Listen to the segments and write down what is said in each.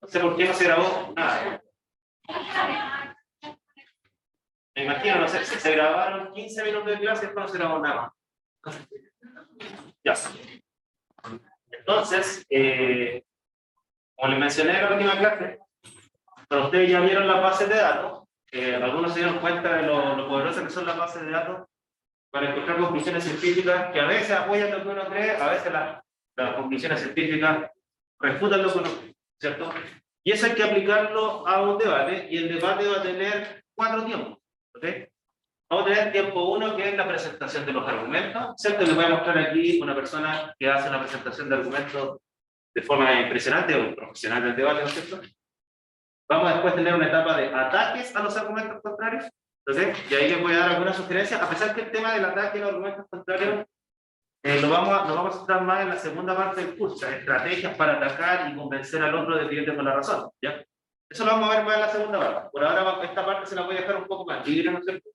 No sé por qué no se grabó nada. Me imagino, no sé, si se grabaron 15 minutos de clase, después no se grabó nada. Ya. Entonces, como les mencioné en la última clase, pero ustedes ya vieron las bases de datos. Algunos se dieron cuenta de lo poderosas que son las bases de datos para encontrar conclusiones científicas que a veces apoyan lo que uno cree, a veces las conclusiones científicas refutan lo que uno cree, ¿cierto? Y eso hay que aplicarlo a un debate, y el debate va a tener 4 tiempos, ¿ok? Vamos a tener tiempo 1, que es la presentación de los argumentos, ¿cierto? Les voy a mostrar aquí una persona que hace una presentación de argumentos de forma impresionante, un profesional del debate, ¿no es cierto? Vamos a después tener una etapa de ataques a los argumentos contrarios, ¿ok? Y ahí les voy a dar algunas sugerencias, a pesar que el tema del ataque a los argumentos contrarios lo vamos a centrar más en la segunda parte del curso, estrategias para atacar y convencer al otro de que yo tengo la razón, ¿ya? Eso lo vamos a ver más en la segunda parte. Por ahora esta parte se la voy a dejar un poco más libre, ¿no es cierto?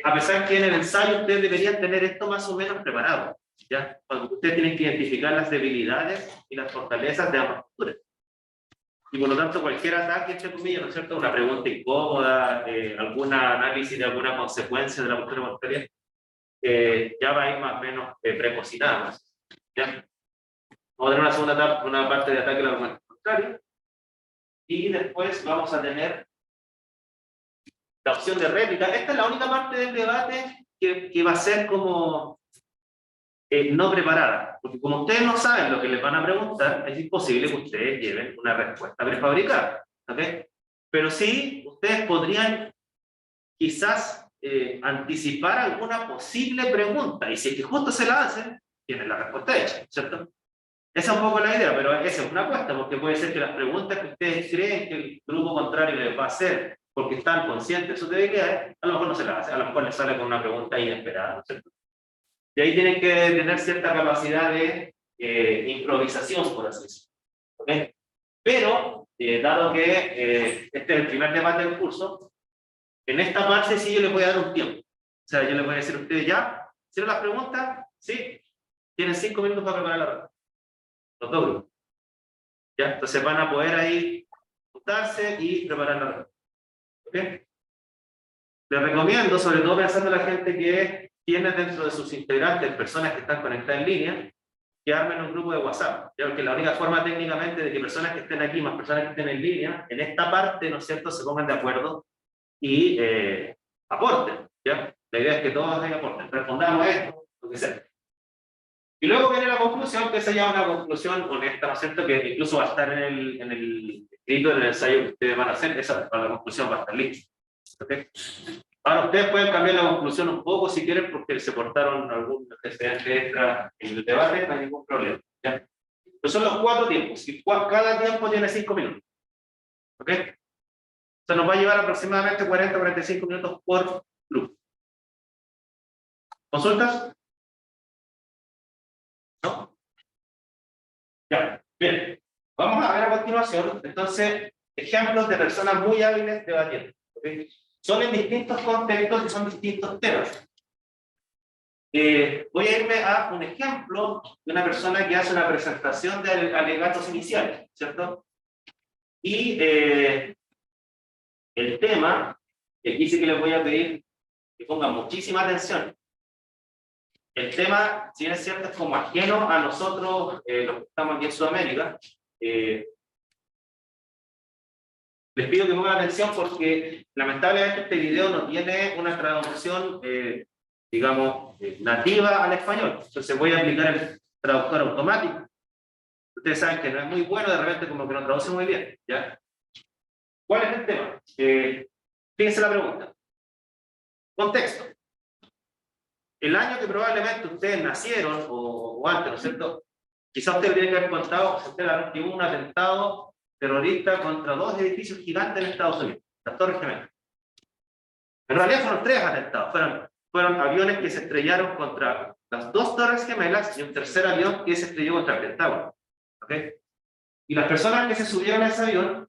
A pesar que en el ensayo ustedes deberían tener esto más o menos preparado, ¿ya? Cuando ustedes tienen que identificar las debilidades y las fortalezas de ambas posturas. Y por lo tanto, cualquier ataque, entre comillas, ¿no es cierto? Una pregunta incómoda, algún análisis de alguna consecuencia de la postura contraria, ya va a ir más o menos precocinada. ¿Ya? Vamos a tener una segunda etapa, una parte de ataque al argumento contrario. Y después vamos a tener la opción de réplica. Esta es la única parte del debate que va a ser como no preparada. Porque como ustedes no saben lo que les van a preguntar, es imposible que ustedes lleven una respuesta prefabricada. ¿Ok? Pero sí, ustedes podrían quizás anticipar alguna posible pregunta. Y si es que justo se la hacen, tienen la respuesta hecha, ¿cierto? Esa es un poco la idea, pero esa es una apuesta, porque puede ser que las preguntas que ustedes creen que el grupo contrario les va a hacer porque están conscientes de sus debilidades, a lo mejor no se las hace, a lo mejor les sale con una pregunta inesperada, ¿no es cierto? Y ahí tienen que tener cierta capacidad de improvisación, por así decirlo. ¿Okay? Pero, dado que este es el primer debate del curso, en esta parte sí yo les voy a dar un tiempo. O sea, yo les voy a decir a ustedes ya, ¿hicieron las preguntas? Sí. Tienen 5 minutos para preparar la respuesta. Los dos grupos. ¿Ya? Entonces van a poder ahí juntarse y preparar la respuesta. ¿Ok? Les recomiendo, sobre todo pensando en la gente que tiene dentro de sus integrantes personas que están conectadas en línea, que armen un grupo de WhatsApp, ¿ya? Porque la única forma técnicamente de que personas que estén aquí más personas que estén en línea, en esta parte, ¿no es cierto?, se pongan de acuerdo y aporten, ¿ya? La idea es que todos aporten, respondamos esto, lo que sea. Y luego viene la conclusión, que esa ya es una conclusión honesta, ¿no es cierto?, que incluso va a estar en el escrito, en el ensayo que ustedes van a hacer, esa la conclusión va a estar lista. ¿Okay? Ahora ustedes pueden cambiar la conclusión un poco si quieren, porque se portaron algún antecedente extra en el debate, no hay ningún problema. ¿Ya? Pero son los 4 tiempos, y cada tiempo tiene 5 minutos. ¿Ok? O sea, nos va a llevar aproximadamente 40-45 minutos por grupo. ¿Consultas? ¿No? Ya, bien. Vamos a ver a continuación, entonces, ejemplos de personas muy hábiles debatiendo. ¿Okay? Son en distintos contextos y son distintos temas. Voy a irme a un ejemplo de una persona que hace una presentación de alegatos iniciales, ¿cierto? Y el tema, y aquí sí que les voy a pedir que pongan muchísima atención. El tema, si bien es cierto, es como ajeno a nosotros, los que estamos aquí en Sudamérica. Les pido que pongan atención porque lamentablemente este video no tiene una traducción, digamos, nativa al español. Entonces voy a aplicar el traductor automático. Ustedes saben que no es muy bueno, de repente como que no traduce muy bien, ¿ya? ¿Cuál es el tema? Fíjense la pregunta. Contexto. El año que probablemente ustedes nacieron, o antes, ¿no es cierto? Quizás ustedes tienen que haber contado que hubo un atentado terrorista contra 2 edificios gigantes en Estados Unidos, las Torres Gemelas. En realidad fueron 3 atentados, fueron aviones que se estrellaron contra las 2 Torres Gemelas y un tercer avión que se estrelló contra el Pentágono. ¿Okay? Y las personas que se subieron a ese avión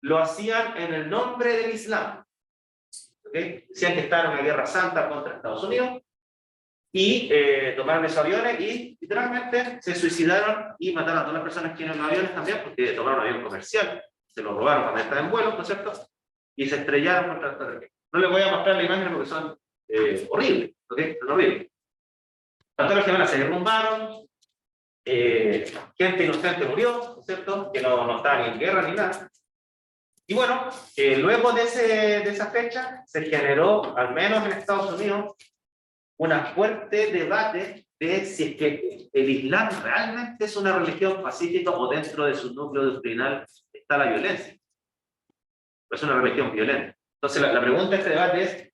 lo hacían en el nombre del Islam. ¿Okay? Decían que estaba en una guerra santa contra Estados Unidos y tomaron esos aviones y literalmente se suicidaron y mataron a todas las personas que iban en los aviones también, porque tomaron un avión comercial, se lo robaron cuando estaban en vuelo, ¿no es cierto? Y se estrellaron contra el terreno. No les voy a mostrar la imagen porque son horribles, ¿ok? Son horribles. Las torres gemelas se derrumbaron, gente inocente murió, ¿no es cierto? Que no estaba ni en guerra ni nada. Y bueno, luego de esa fecha se generó, al menos en Estados Unidos, una fuerte debate de si es que el Islam realmente es una religión pacífica o dentro de su núcleo doctrinal está la violencia. Es una religión violenta. Entonces la pregunta de este debate es,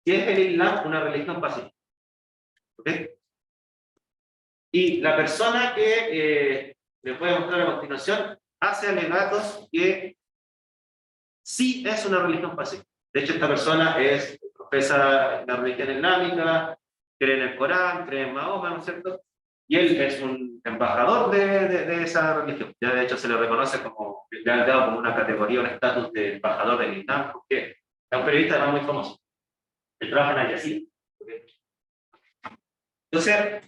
¿si es el Islam una religión pacífica? ¿Ok? Y la persona que les voy a mostrar a continuación hace alegatos que sí es una religión pacífica. De hecho, esta persona profesa la religión islámica, cree en el Corán, cree en Mahoma, ¿no es cierto? Y él es un embajador de esa religión. Ya de hecho se le reconoce como, le han dado como una categoría, un estatus de embajador del Islam, porque es un periodista además muy famoso. Él trabaja en Al Jazeera. Entonces,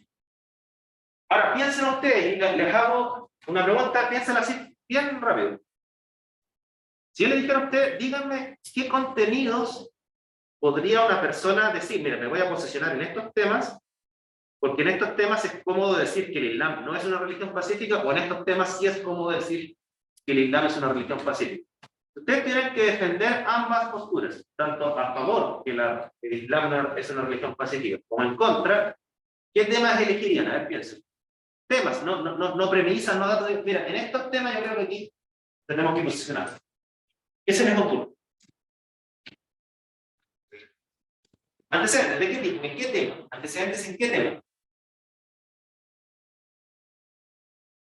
ahora piensen ustedes, y les hago una pregunta, piénsenla así, bien rápido. Si yo le dijera a usted, díganme qué contenidos podría una persona decir, mira, me voy a posicionar en estos temas, porque en estos temas es cómodo decir que el Islam no es una religión pacífica, o en estos temas sí es cómodo decir que el Islam es una religión pacífica. Ustedes tienen que defender ambas posturas, tanto a favor que el Islam es una religión pacífica, como en contra. ¿Qué temas elegirían? A ver, piensen. Temas, no premisas, no datos. Mira, en estos temas yo creo que aquí tenemos que posicionar. ¿Qué se les ocurre? Antecedentes, ¿de qué tipo? ¿En qué tema? ¿Antecedentes en qué tema?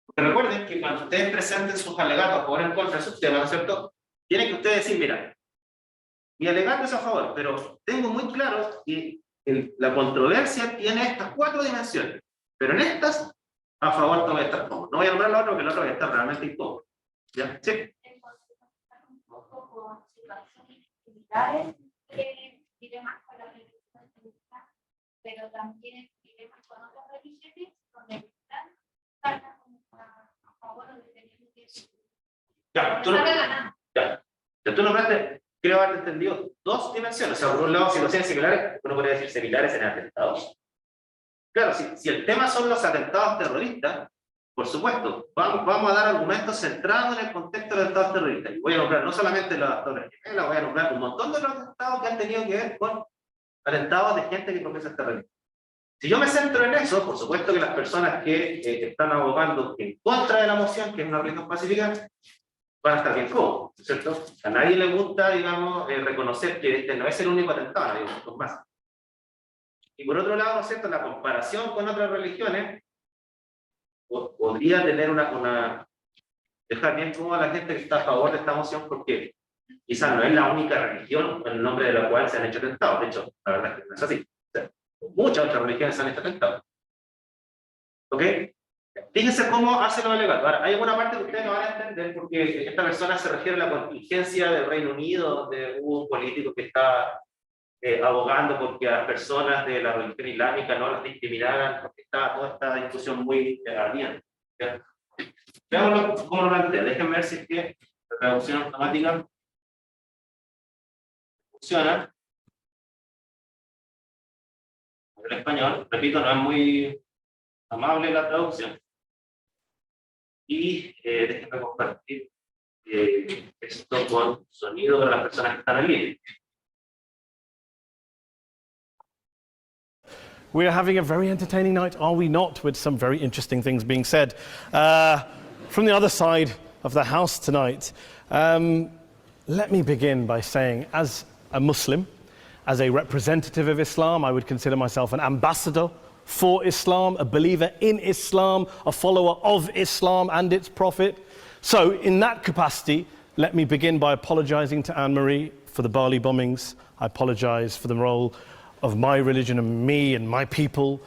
Porque recuerden que cuando ustedes presenten sus alegatos a favor o en contra de sus temas, ¿no es cierto? Tienen que ustedes decir, mira, mi alegato es a favor, pero tengo muy claro que la controversia tiene estas 4 dimensiones, pero en estas, a favor todo estar cómodo. No voy a nombrar la otra porque la otra va a estar realmente incómodo. ¿Ya? ¿Sí? Pero también dilemas con otras religiones donde están a favor o de ya, tú nombraste, creo haberte entendido 2 dimensiones. O sea, por un lado, situaciones similares, uno podría decir similares en atentados. Claro, si el tema son los atentados terroristas, por supuesto, vamos a dar argumentos centrados en el contexto de los atentados terroristas. Y voy a nombrar no solamente las Torres Gemelas, voy a nombrar un montón de los atentados que han tenido que ver con atentados de gente que profesa el terrorismo. Si yo me centro en eso, por supuesto que las personas que están abogando en contra de la moción, que es una religión pacífica, van a estar bien cómodos, ¿cierto? A nadie le gusta, digamos, reconocer que este no es el único atentado, hay muchos más. Y por otro lado, ¿no es cierto?, la comparación con otras religiones podría tener dejar bien cómoda a la gente que está a favor de esta moción, porque quizás no es la única religión en el nombre de la cual se han hecho atentados. De hecho, la verdad es que no es así. O sea, muchas otras religiones han hecho atentados. ¿Ok? Fíjense cómo hace los alegatos. Ahora, hay alguna parte que ustedes no van a entender, porque esta persona se refiere a la contingencia del Reino Unido, donde hubo un político que está abogando porque a las personas de la religión islámica no las discriminaran, porque está toda esta discusión muy ardiente. Veámoslo cómo lo plantea. Déjenme ver si es que la traducción automática funciona. En español, repito, no es muy amable la traducción. Y déjenme compartir esto con sonido para las personas que están en línea. We are having a very entertaining night, are we not, with some very interesting things being said. From the other side of the house tonight, let me begin by saying, as a Muslim, as a representative of Islam, I would consider myself an ambassador for Islam, a believer in Islam, a follower of Islam and its Prophet. So, in that capacity, let me begin by apologizing to Anne-Marie for the Bali bombings. I apologize for the role of my religion and me and my people,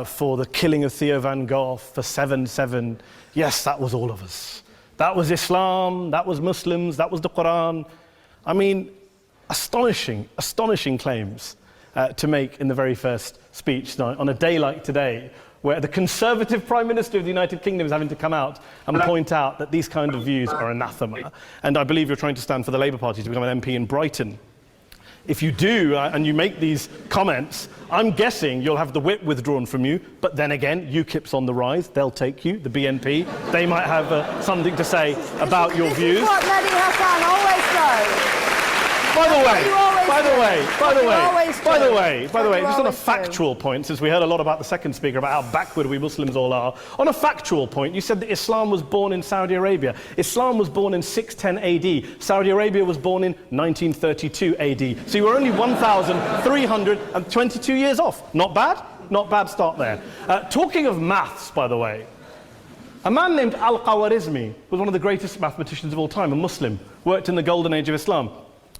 for the killing of Theo van Gogh, for 7/7. Yes, that was all of us. That was Islam, that was Muslims, that was the Quran. I mean, astonishing claims. to make in the very first speech tonight, on a day like today, where the Conservative Prime Minister of the United Kingdom is having to come out and point out that these kind of views are anathema. And I believe you're trying to stand for the Labour Party to become an MP in Brighton. If you do, and you make these comments, I'm guessing you'll have the whip withdrawn from you, but then again, UKIP's on the rise, they'll take you, the BNP, they might have something to say about your views. This is what Mehdi Hasan always does. By the way, just on a factual point, since we heard a lot about the second speaker, about how backward we Muslims all are, on a factual point, you said that Islam was born in Saudi Arabia. Islam was born in 610 AD. Saudi Arabia was born in 1932 AD. So you were only 1,322 years off. Not bad? Not bad start there. Talking of maths, by the way, a man named Al-Khawarizmi was one of the greatest mathematicians of all time, a Muslim, worked in the golden age of Islam.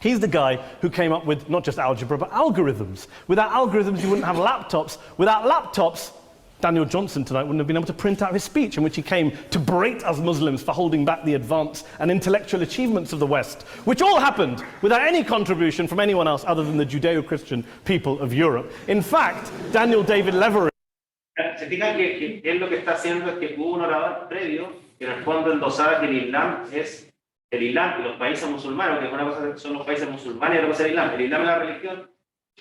He's the guy who came up with not just algebra, but algorithms. Without algorithms, you wouldn't have laptops. Without laptops, Daniel Johnson tonight wouldn't have been able to print out his speech in which he came to berate us Muslims for holding back the advance and intellectual achievements of the West, which all happened without any contribution from anyone else other than the Judeo-Christian people of Europe. In fact, Daniel David Levery... Se fijan que él lo que está haciendo es que hubo un orador previo que en el fondo endosaba que el Islam es el Islam y los países musulmanes, que una cosa son los países musulmanes y otra cosa es el Islam. El Islam es la religión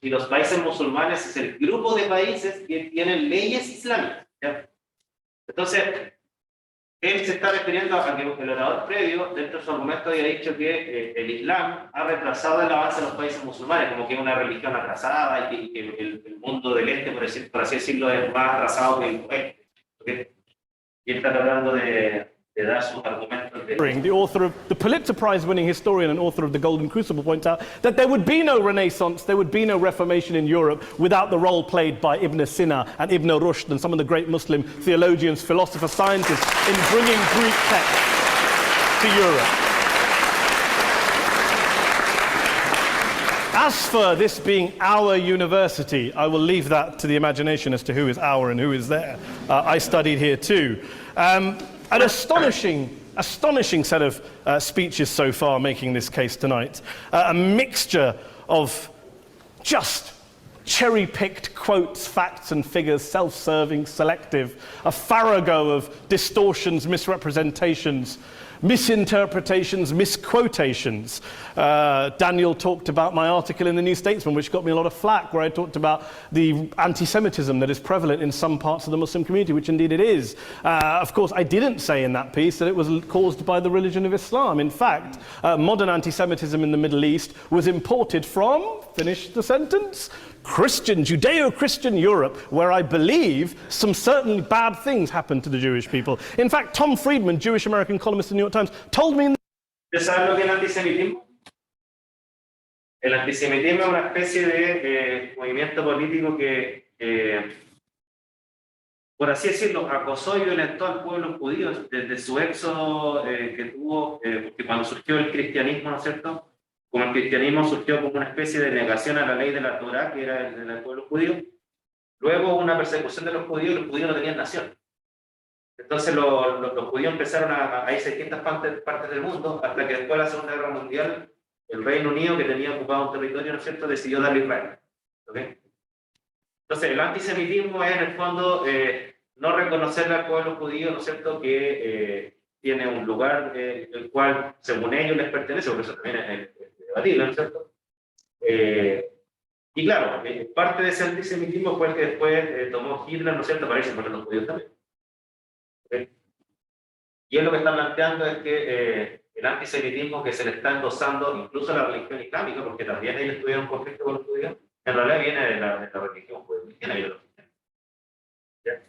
y los países musulmanes es el grupo de países que tienen leyes islámicas, ¿ya? Entonces, él se está refiriendo a que el orador previo, dentro de su argumento, había dicho que el Islam ha retrasado el avance de los países musulmanes, como que es una religión atrasada y que el mundo del este, por así decirlo, es más atrasado que el oeste. ¿Okay? Y él está tratando de dar sus argumentos. The author of the Pulitzer Prize-winning historian and author of The Golden Crucible points out that there would be no Renaissance, there would be no Reformation in Europe without the role played by Ibn Sina and Ibn Rushd and some of the great Muslim theologians, philosophers, scientists in bringing Greek texts to Europe. As for this being our university, I will leave that to the imagination as to who is our and who is there. I studied here too. An astonishing set of speeches so far making this case tonight. A mixture of just cherry-picked quotes, facts and figures, self-serving, selective, a farrago of distortions, misrepresentations, misinterpretations, misquotations. Daniel talked about my article in the New Statesman, which got me a lot of flack, where I talked about the anti-Semitism that is prevalent in some parts of the Muslim community, which indeed it is. Of course, I didn't say in that piece that it was caused by the religion of Islam. In fact, modern anti-Semitism in the Middle East was imported from, finish the sentence, Christian, Judeo-Christian Europe, where I believe some certainly bad things happened to the Jewish people. In fact, Tom Friedman, Jewish-American columnist in the New York Times, told me... ¿Saben lo que es el antisemitismo? El antisemitismo es una especie de movimiento político que, por así decirlo, acosó y violentó al pueblo judío desde su éxodo que tuvo, porque cuando surgió el cristianismo, ¿no es cierto? Como el cristianismo surgió como una especie de negación a la ley de la Torá, que era el del pueblo judío, luego hubo una persecución de los judíos no tenían nación. Entonces los judíos empezaron a irse a distintas partes del mundo, hasta que después de la Segunda Guerra Mundial, el Reino Unido, que tenía ocupado un territorio, ¿no es cierto?, decidió darle Israel. ¿Okay? Entonces el antisemitismo es en el fondo no reconocerle al pueblo judío, ¿no es cierto?, que tiene un lugar el cual, según ellos, les pertenece, porque eso también es debatible, ¿no es cierto? Y claro, parte de ese antisemitismo fue el que después tomó Hitler, ¿no es cierto?, para irse por los judíos también. ¿Okay? Y él lo que está planteando es que el antisemitismo que se le está endosando incluso a la religión islámica, porque también ellos tuvieron un conflicto con los judíos, en realidad viene de la religión judía y de los cristianos. ¿Ya?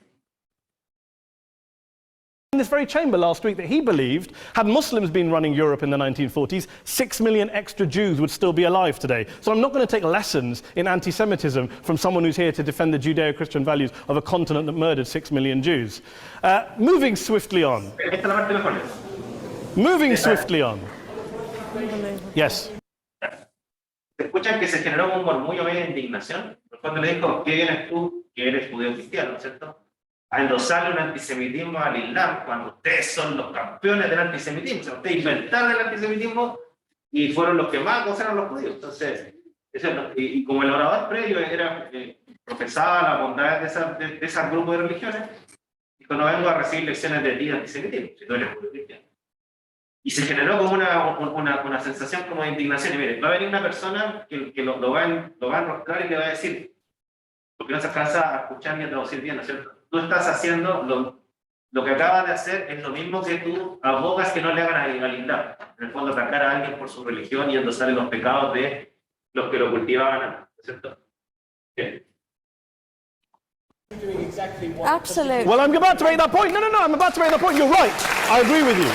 In this very chamber last week that he believed, had Muslims been running Europe in the 1940s, 6 million extra Jews would still be alive today. So I'm not going to take lessons in anti-Semitism from someone who's here to defend the Judeo-Christian values of a continent that murdered 6 million Jews. Moving swiftly on. Moving swiftly on. Yes. Se escuchan que se generó un murmullo de indignación. Cuando le dijo, ¿qué vienes tú, que eres judío cristiano, ¿no es cierto?, a endosarle un antisemitismo al Islam, cuando ustedes son los campeones del antisemitismo? O sea, ustedes inventaron el antisemitismo y fueron los que más gozaron los judíos. Entonces, Y como el orador previo era profesaba la bondad de ese grupo de religiones, dijo, no vengo a recibir lecciones de ti antisemitismo, si tú eres judío cristiano. Y se generó como una sensación como de indignación. Y mire, va a venir una persona que lo va a enroscar y le va a decir, porque no se alcanza a escuchar ni a traducir bien, ¿no es cierto? Tú estás haciendo lo que acabas de hacer, es lo mismo que tú abogas que no le hagan al Islam. En el fondo, atacar a alguien por su religión y endosar los pecados de los que lo cultivaban, ¿no es cierto? Bien. Absolutely. Well, I'm about to make that point. No, I'm about to make that point. You're right. I agree with you.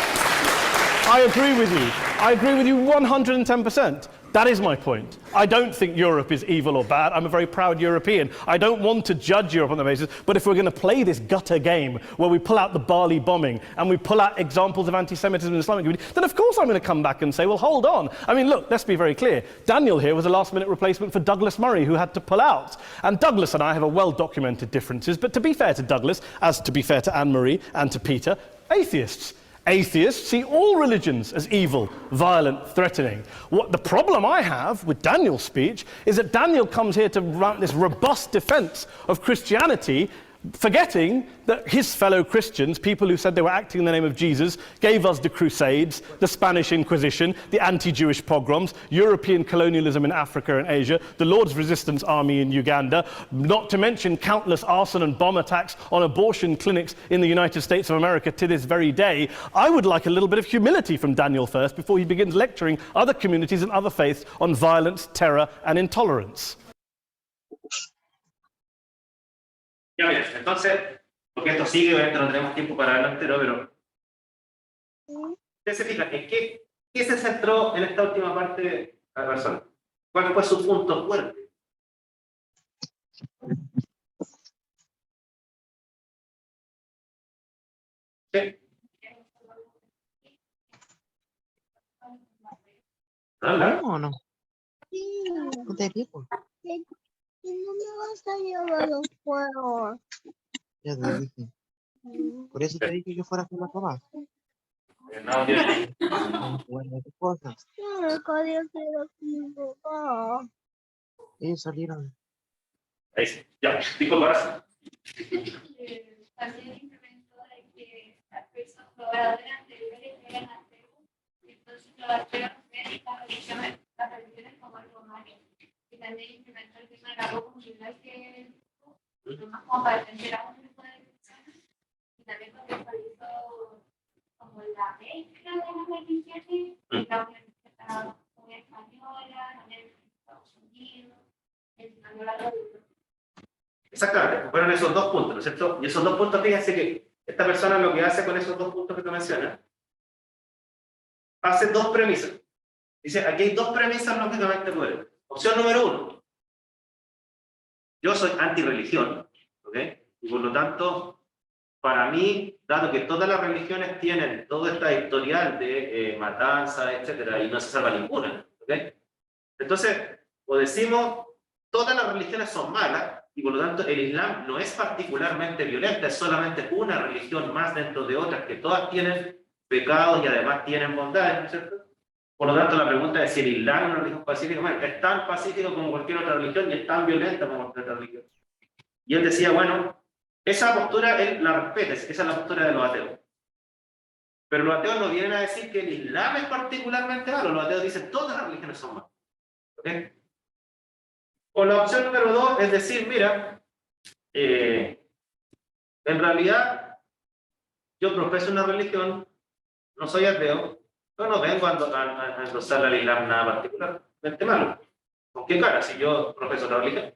I agree with you. I agree with you 110%. That is my point. I don't think Europe is evil or bad. I'm a very proud European. I don't want to judge Europe on that basis, but if we're going to play this gutter game where we pull out the Bali bombing and we pull out examples of anti-Semitism in the Islamic community, then of course I'm going to come back and say, well, hold on. I mean, look, let's be very clear. Daniel here was a last-minute replacement for Douglas Murray, who had to pull out. And Douglas and I have a well-documented differences, but to be fair to Douglas, as to be fair to Anne-Marie and to Peter, atheists. Atheists see all religions as evil, violent, threatening. What the problem I have with Daniel's speech is that Daniel comes here to run this robust defense of Christianity, forgetting that his fellow Christians, people who said they were acting in the name of Jesus, gave us the Crusades, the Spanish Inquisition, the anti-Jewish pogroms, European colonialism in Africa and Asia, the Lord's Resistance Army in Uganda, not to mention countless arson and bomb attacks on abortion clinics in the United States of America to this very day. I would like a little bit of humility from Daniel first before he begins lecturing other communities and other faiths on violence, terror, and intolerance. Ya bien, entonces, porque esto sigue, obviamente no tenemos tiempo para hablar entero, pero usted se fija, ¿en qué se centró en esta última parte la persona? ¿Cuál fue su punto fuerte? ¿Sí? ¿Habla? ¿O no? No te digo. Y no me vas a llevar los juegos. Ya te dije. Por eso te dije que fuera con la papá. No, yo- Bueno, tus cosas. Yo no quería ser con mi papá. Ellos salieron. Ahí sí. Ya, disculpa, ahora También implementó de que las personas, los oradores anteriores eran ateos, entonces los ateos ven las religiones como algo malo. Y también implementó el tema de la comunidad que es más como para defender a un grupo de personas. Y también contextualizó como la mezcla de las religiones, la universidad muy española, también en Estados Unidos, en española. Exactamente, fueron esos dos puntos, ¿no es cierto? Y esos dos puntos, fíjense que esta persona lo que hace con esos dos puntos que tú mencionas, hace dos premisas. Dice, aquí hay dos premisas lógicamente buenas. Opción número uno, yo soy antirreligión, ¿ok? Y por lo tanto, para mí, dado que todas las religiones tienen todo este historial de matanza, etcétera, y no se salva ninguna, ¿ok? Entonces, o decimos, todas las religiones son malas, y por lo tanto el Islam no es particularmente violenta, es solamente una religión más dentro de otras, que todas tienen pecados y además tienen bondades, ¿no es cierto? Por lo tanto, la pregunta es si el Islam es una religión pacífica. Bueno, es tan pacífico como cualquier otra religión y es tan violenta como cualquier otra religión. Y él decía, bueno, esa postura él la respeta, esa es la postura de los ateos. Pero los ateos no vienen a decir que el Islam es particularmente malo, los ateos dicen todas las religiones son malas. ¿Ok? O la opción número dos es decir, mira, en realidad yo profeso una religión, no soy ateo, pero no vengo a endosar al Islam nada particularmente malo. ¿Con qué cara? Si yo profeso otra religión.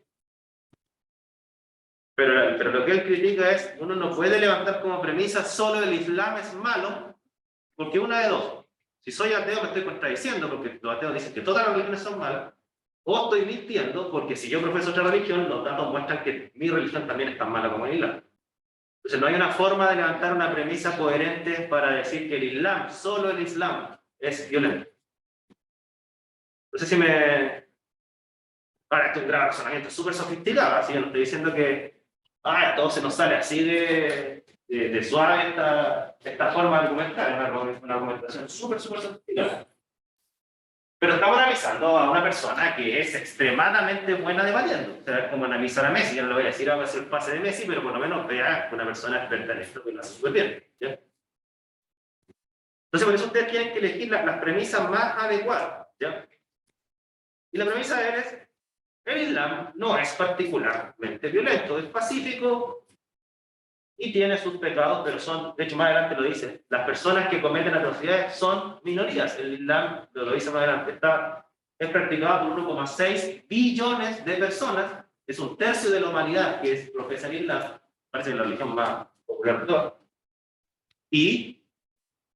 Pero lo que él critica es, uno no puede levantar como premisa solo el Islam es malo, porque una de dos. Si soy ateo me estoy contradiciendo, porque los ateos dicen que todas las religiones son malas, o estoy mintiendo, porque si yo profeso otra religión, los datos muestran que mi religión también es tan mala como el Islam. Entonces no hay una forma de levantar una premisa coherente para decir que el Islam, solo el Islam, es violento. No sé si me... Ahora, esto es un gran razonamiento súper sofisticado, así que no estoy diciendo que todo se nos sale así de suave esta forma de argumentar, es una argumentación súper sofisticada. Pero estamos analizando a una persona que es extremadamente buena debatiendo. O sea, es como analizar a Messi. Yo no le voy a decir a hacer el pase de Messi, pero por lo menos vea una persona experta en esto que lo hace súper bien. ¿Ya? Entonces, por eso ustedes tienen que elegir las premisas más adecuadas. ¿Ya? Y la premisa es: el Islam no es particularmente violento, es pacífico y tiene sus pecados, pero son, de hecho más adelante lo dice, las personas que cometen atrocidades son minorías. El Islam, lo dice más adelante, es practicado por 1,6 billones de personas, es un tercio de la humanidad que profesa el Islam, parece que es la religión más popular de todas. ¿Y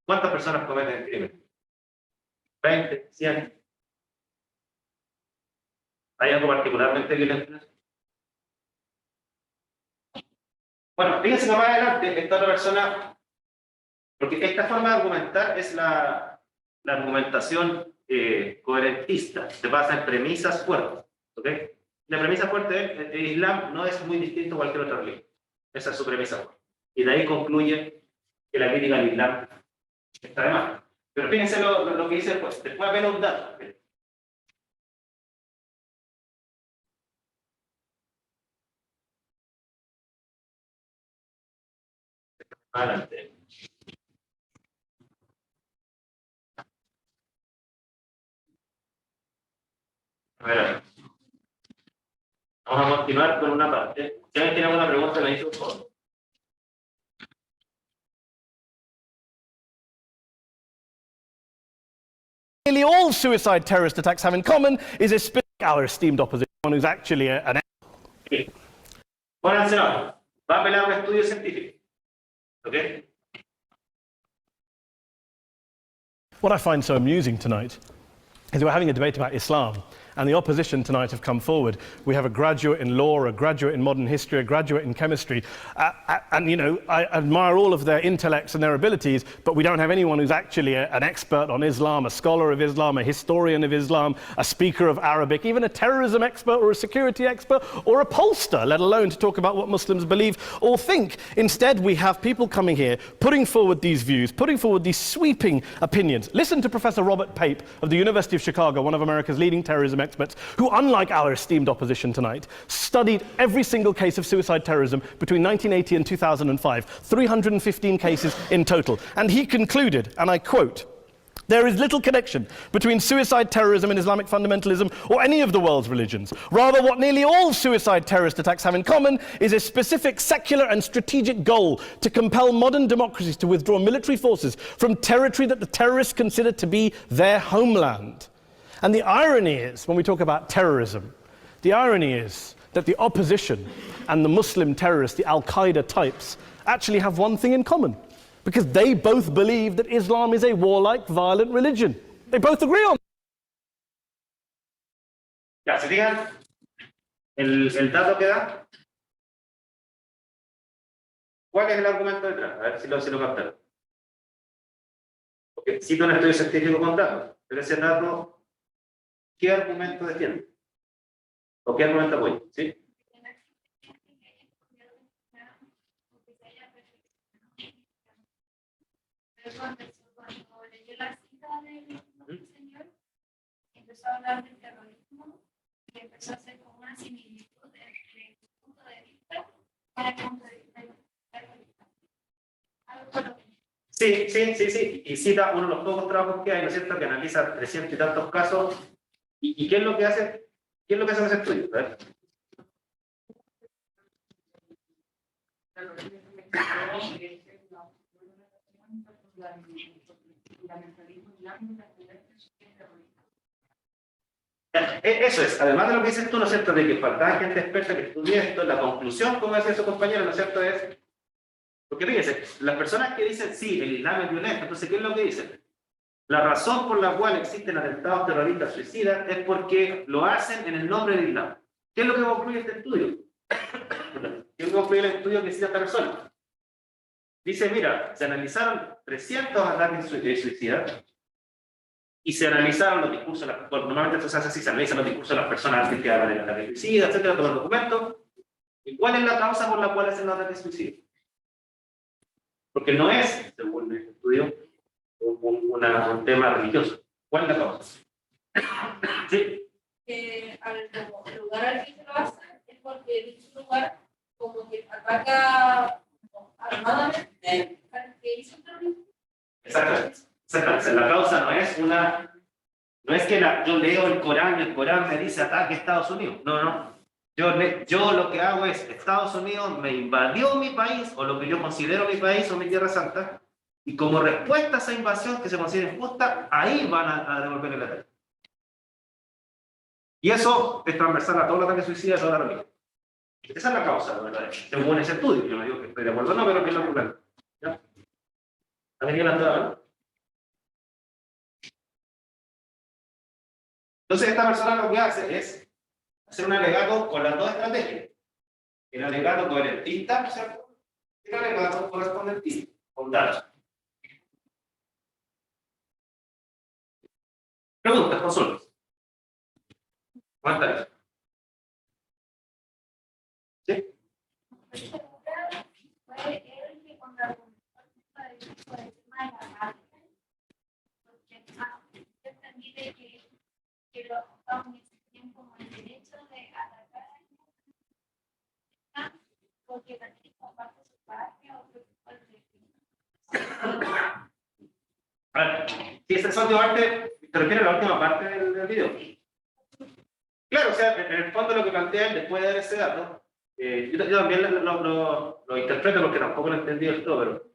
cuántas personas cometen crimen? 20, 100. ¿Hay algo particularmente violento? Bueno, fíjense que más adelante esta otra persona, porque esta forma de argumentar es la argumentación coherentista, se basa en premisas fuertes. ¿Ok? La premisa fuerte es: el Islam no es muy distinto a cualquier otra religión. Esa es su premisa fuerte. Y de ahí concluye que la crítica al Islam está de más. Pero fíjense lo que dice después. Después ven un dato. Adelante. A ver. Vamos a continuar con una parte. Si alguien tiene alguna pregunta, me dice por favor. Nearly all suicide terrorist attacks have in common is a specific, our esteemed opposition, one who's actually an... Pónganse ahora. Va a apelar a un estudio científico. ¿Ok? What I find so amusing tonight is we're having a debate about Islam, and the opposition tonight have come forward. We have a graduate in law, a graduate in modern history, a graduate in chemistry, and you know, I admire all of their intellects and their abilities, but we don't have anyone who's actually an expert on Islam, a scholar of Islam, a historian of Islam, a speaker of Arabic, even a terrorism expert or a security expert or a pollster, let alone to talk about what Muslims believe or think. Instead, we have people coming here, putting forward these views, putting forward these sweeping opinions. Listen to Professor Robert Pape of the University of Chicago, one of America's leading terrorism experts, who, unlike our esteemed opposition tonight, studied every single case of suicide terrorism between 1980 and 2005, 315 cases in total. And he concluded, and I quote, "There is little connection between suicide terrorism and Islamic fundamentalism or any of the world's religions. Rather, what nearly all suicide terrorist attacks have in common is a specific secular and strategic goal to compel modern democracies to withdraw military forces from territory that the terrorists consider to be their homeland." And the irony is, when we talk about terrorism, the irony is that the opposition and the Muslim terrorists, the Al-Qaeda types, actually have one thing in common, because they both believe that Islam is a warlike, violent religion. They both agree on. Ya, se fijan el dato que da. ¿Cuál es el argumento detrás? A ver si lo captaron. Porque cito un estudio científico con datos, pero ese dato, ¿qué argumento defiende? ¿O qué argumento apoya? ¿Sí? Cuando leyó la cita del señor, empezó a hablar del terrorismo y empezó a hacer como una similitud entre su punto de vista para el punto de vista del terrorista. Algo por lo que... Sí. Y cita uno de los pocos trabajos que hay, ¿no es cierto?, que analiza 300 y tantos casos. ¿Y qué es lo que hace? ¿Qué es lo que hace ese estudio? A ver. Eso es, además de lo que dices tú, ¿no es cierto?, de que faltaba gente experta que estudie esto, la conclusión, como decía su compañero, ¿no es cierto?, es, porque fíjense, las personas que dicen, sí, el Islam es violento, entonces, ¿qué es lo que dicen? La razón por la cual existen atentados terroristas suicidas es porque lo hacen en el nombre del Islam. ¿Qué es lo que concluye este estudio? ¿Qué es lo que concluye el estudio que cita esta persona? Dice, mira, se analizaron 300 ataques suicidas y se analizaron los discursos, normalmente esto se hace así, se analizan los discursos de las personas que hablan del ataque suicida, etcétera, toman documentos. ¿Y cuál es la causa por la cual hacen los ataques suicidas? Porque no es, según este estudio, un tema religioso. ¿Cuál es la causa? Sí, al lugar al que se lo hace es porque dicho lugar como que ataca armadamente al que hizo el terrorismo. exactamente. Exactamente. La causa no es que yo leo el Corán y el Corán me dice ataque a Estados Unidos. No, no. Yo lo que hago es, Estados Unidos me invadió mi país, o lo que yo considero mi país o mi tierra santa, y como respuesta a esa invasión que se considera injusta, ahí van a devolver el ataque. Y eso es transversal a todo el ataque suicida de toda la religión. Esa es la causa, la verdad. Según ese estudio, yo no digo que estoy de acuerdo, no, pero que es lo problema. ¿Ya? ¿Alguien la está hablando? Entonces, esta persona lo que hace es hacer un alegato con las dos estrategias. El alegato coherentista, ¿cierto? Y el alegato correspondentista, con datos. Preguntas, consultas. ¿Cuántas? ¿Sí? Fue él que contrapuntó el tema de la radio. Porque yo entendí de que los estadounidenses tenían como el derecho de atacar a porque también comparte su patria o A ver, si ese son de arte, te refieres a la última parte del video. Claro, o sea, en el fondo lo que plantea él después de dar ese dato, yo también lo interpreto porque tampoco lo entendí del todo, pero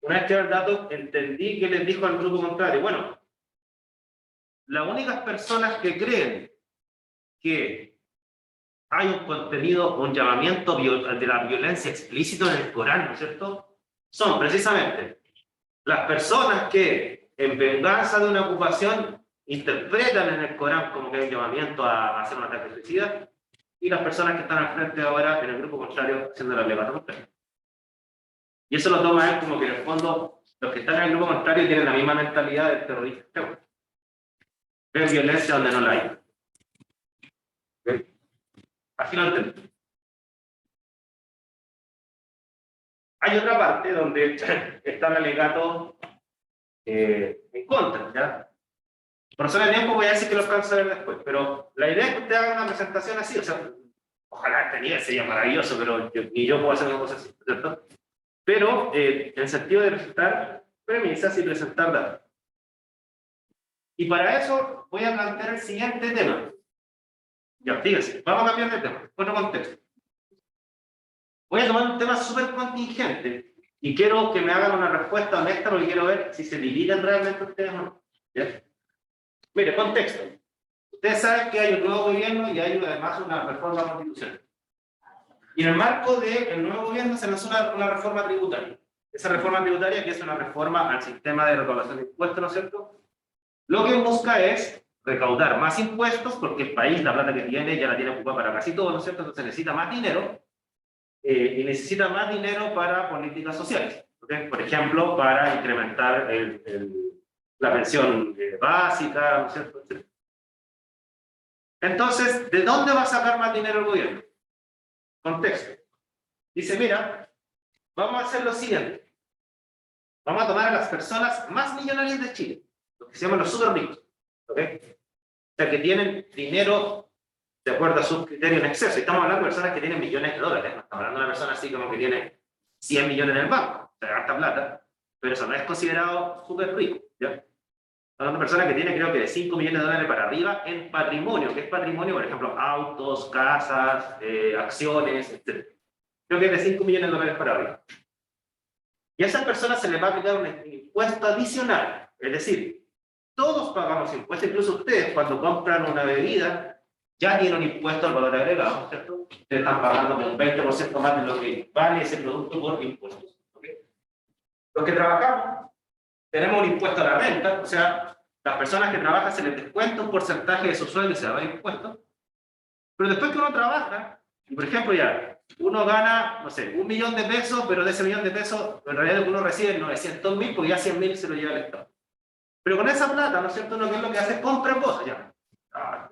una vez que el dato, entendí que les dijo al grupo contrario, bueno, las únicas personas que creen que hay un contenido, un llamamiento de la violencia explícito en el Corán, ¿no es cierto? Son precisamente las personas que en venganza de una ocupación interpretan en el Corán como que hay un llamamiento a hacer un ataque suicida, y las personas que están al frente ahora en el grupo contrario haciendo la alegato contrario. Y eso lo toma él como que en el fondo los que están en el grupo contrario tienen la misma mentalidad del terrorista. Ven violencia donde no la hay. ¿Okay? Así lo entiendo. Hay otra parte donde está el alegato en contra, ¿ya? Por razones de tiempo voy a decir que lo alcanzo a ver después, pero la idea es que usted haga una presentación así, o sea, ojalá este nivel sería maravilloso, pero ni yo puedo hacer una cosa así, ¿cierto? Pero en el sentido de presentar premisas y presentar datos. Y para eso voy a plantear el siguiente tema. Ya, fíjense, vamos a cambiar de tema, otro contexto. Voy a tomar un tema súper contingente y quiero que me hagan una respuesta honesta porque quiero ver si se dividen realmente ustedes o no. ¿Ya? Mire, contexto. Ustedes saben que hay un nuevo gobierno y hay además una reforma constitucional. Y en el marco del nuevo gobierno se lanzó una reforma tributaria. Esa reforma tributaria, que es una reforma al sistema de recaudación de impuestos, ¿no es cierto? Lo que busca es recaudar más impuestos porque el país, la plata que tiene, ya la tiene ocupada para casi todo, ¿no es cierto? Entonces necesita más dinero y necesita más dinero para políticas sociales. ¿Okay? Por ejemplo, para incrementar la pensión básica, ¿no es cierto? Entonces, ¿de dónde va a sacar más dinero el gobierno? Contexto. Dice, mira, vamos a hacer lo siguiente. Vamos a tomar a las personas más millonarias de Chile, los que se llaman los super ricos, ¿ok? O sea, que tienen dinero de acuerdo a sus criterios en exceso. Y estamos hablando de personas que tienen millones de dólares, no estamos hablando de una persona así como que tiene 100 millones en el banco, o sea, harta plata, pero eso no es considerado súper rico, ¿ya? Estamos hablando de personas que tienen creo que de 5 millones de dólares para arriba en patrimonio, que es patrimonio, por ejemplo, autos, casas, acciones, etc. Creo que es de 5 millones de dólares para arriba. Y a esas personas se les va a aplicar un impuesto adicional, es decir, todos pagamos impuestos, incluso ustedes cuando compran una bebida, ya tienen un impuesto al valor agregado, ¿cierto? Ustedes están pagando un 20% más de lo que vale ese producto por impuestos. ¿Okay? Los que trabajamos, tenemos un impuesto a la renta, o sea, las personas que trabajan se les descuenta un porcentaje de su sueldo y se da impuestos, pero después que uno trabaja, y por ejemplo ya, uno gana, no sé, 1 millón de pesos, pero de ese 1 millón de pesos, en realidad uno recibe 900.000, porque ya 100.000 se lo lleva el Estado. Pero con esa plata, ¿no es cierto? Uno que es lo que hace, compra cosas ya.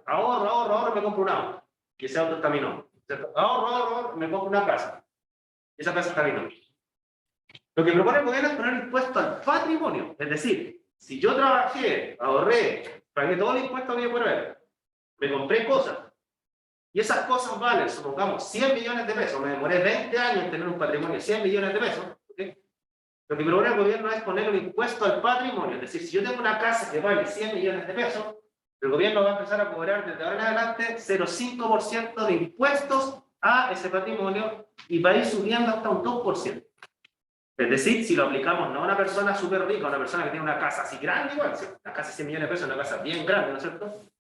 Ahorro, me compro un auto. Y ese auto está mi nombre, ¿cierto? Ahorro, me compro una casa. Y esa casa está mi nombre. Lo que propone el gobierno es poner impuesto al patrimonio. Es decir, si yo trabajé, ahorré pagué todo el impuesto que por haber, me compré cosas, y esas cosas valen, supongamos, 100 millones de pesos, me demoré 20 años en tener un patrimonio de 100 millones de pesos, ¿okay? Lo que propone el gobierno es poner un impuesto al patrimonio, es decir, si yo tengo una casa que vale 100 millones de pesos, el gobierno va a empezar a cobrar desde ahora en adelante 0,5% de impuestos a ese patrimonio y va a ir subiendo hasta un 2%. Es decir, si lo aplicamos no a una persona súper rica, a una persona que tiene una casa así grande, igual, una casa de 100 millones de pesos, una casa bien grande, ¿no es cierto?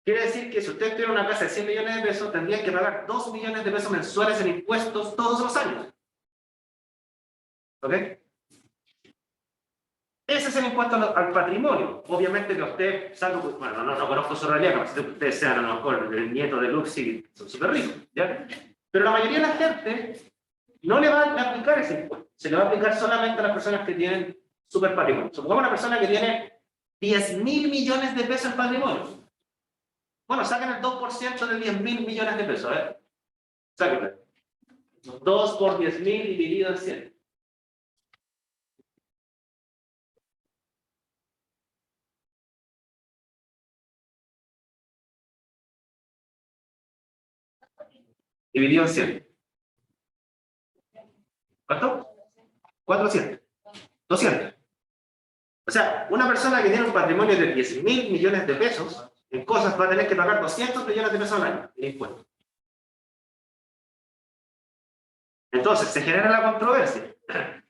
Quiere decir que si usted tuviera una casa de 100 millones de pesos, tendría que pagar 2 millones de pesos mensuales en impuestos todos los años. ¿Ok? Ese es el impuesto al patrimonio. Obviamente que usted, salvo, bueno, no conozco su realidad, capaz que ustedes sean a lo mejor el nieto de Luxi, son súper ricos, ¿ya? Pero la mayoría de la gente no le va a aplicar ese impuesto. Se le va a aplicar solamente a las personas que tienen super patrimonio. Supongamos una persona que tiene 10.000 millones de pesos en patrimonio. Bueno, saquen el 2% de 10.000 millones de pesos, ¿eh? Sáquenlo. 2 por 10.000 dividido en 100. Dividido en 100. ¿Cuánto? 400. 200. O sea, una persona que tiene un patrimonio de 10.000 millones de pesos en cosas va a tener que pagar 200 millones de pesos al año en impuestos. Entonces, se genera la controversia.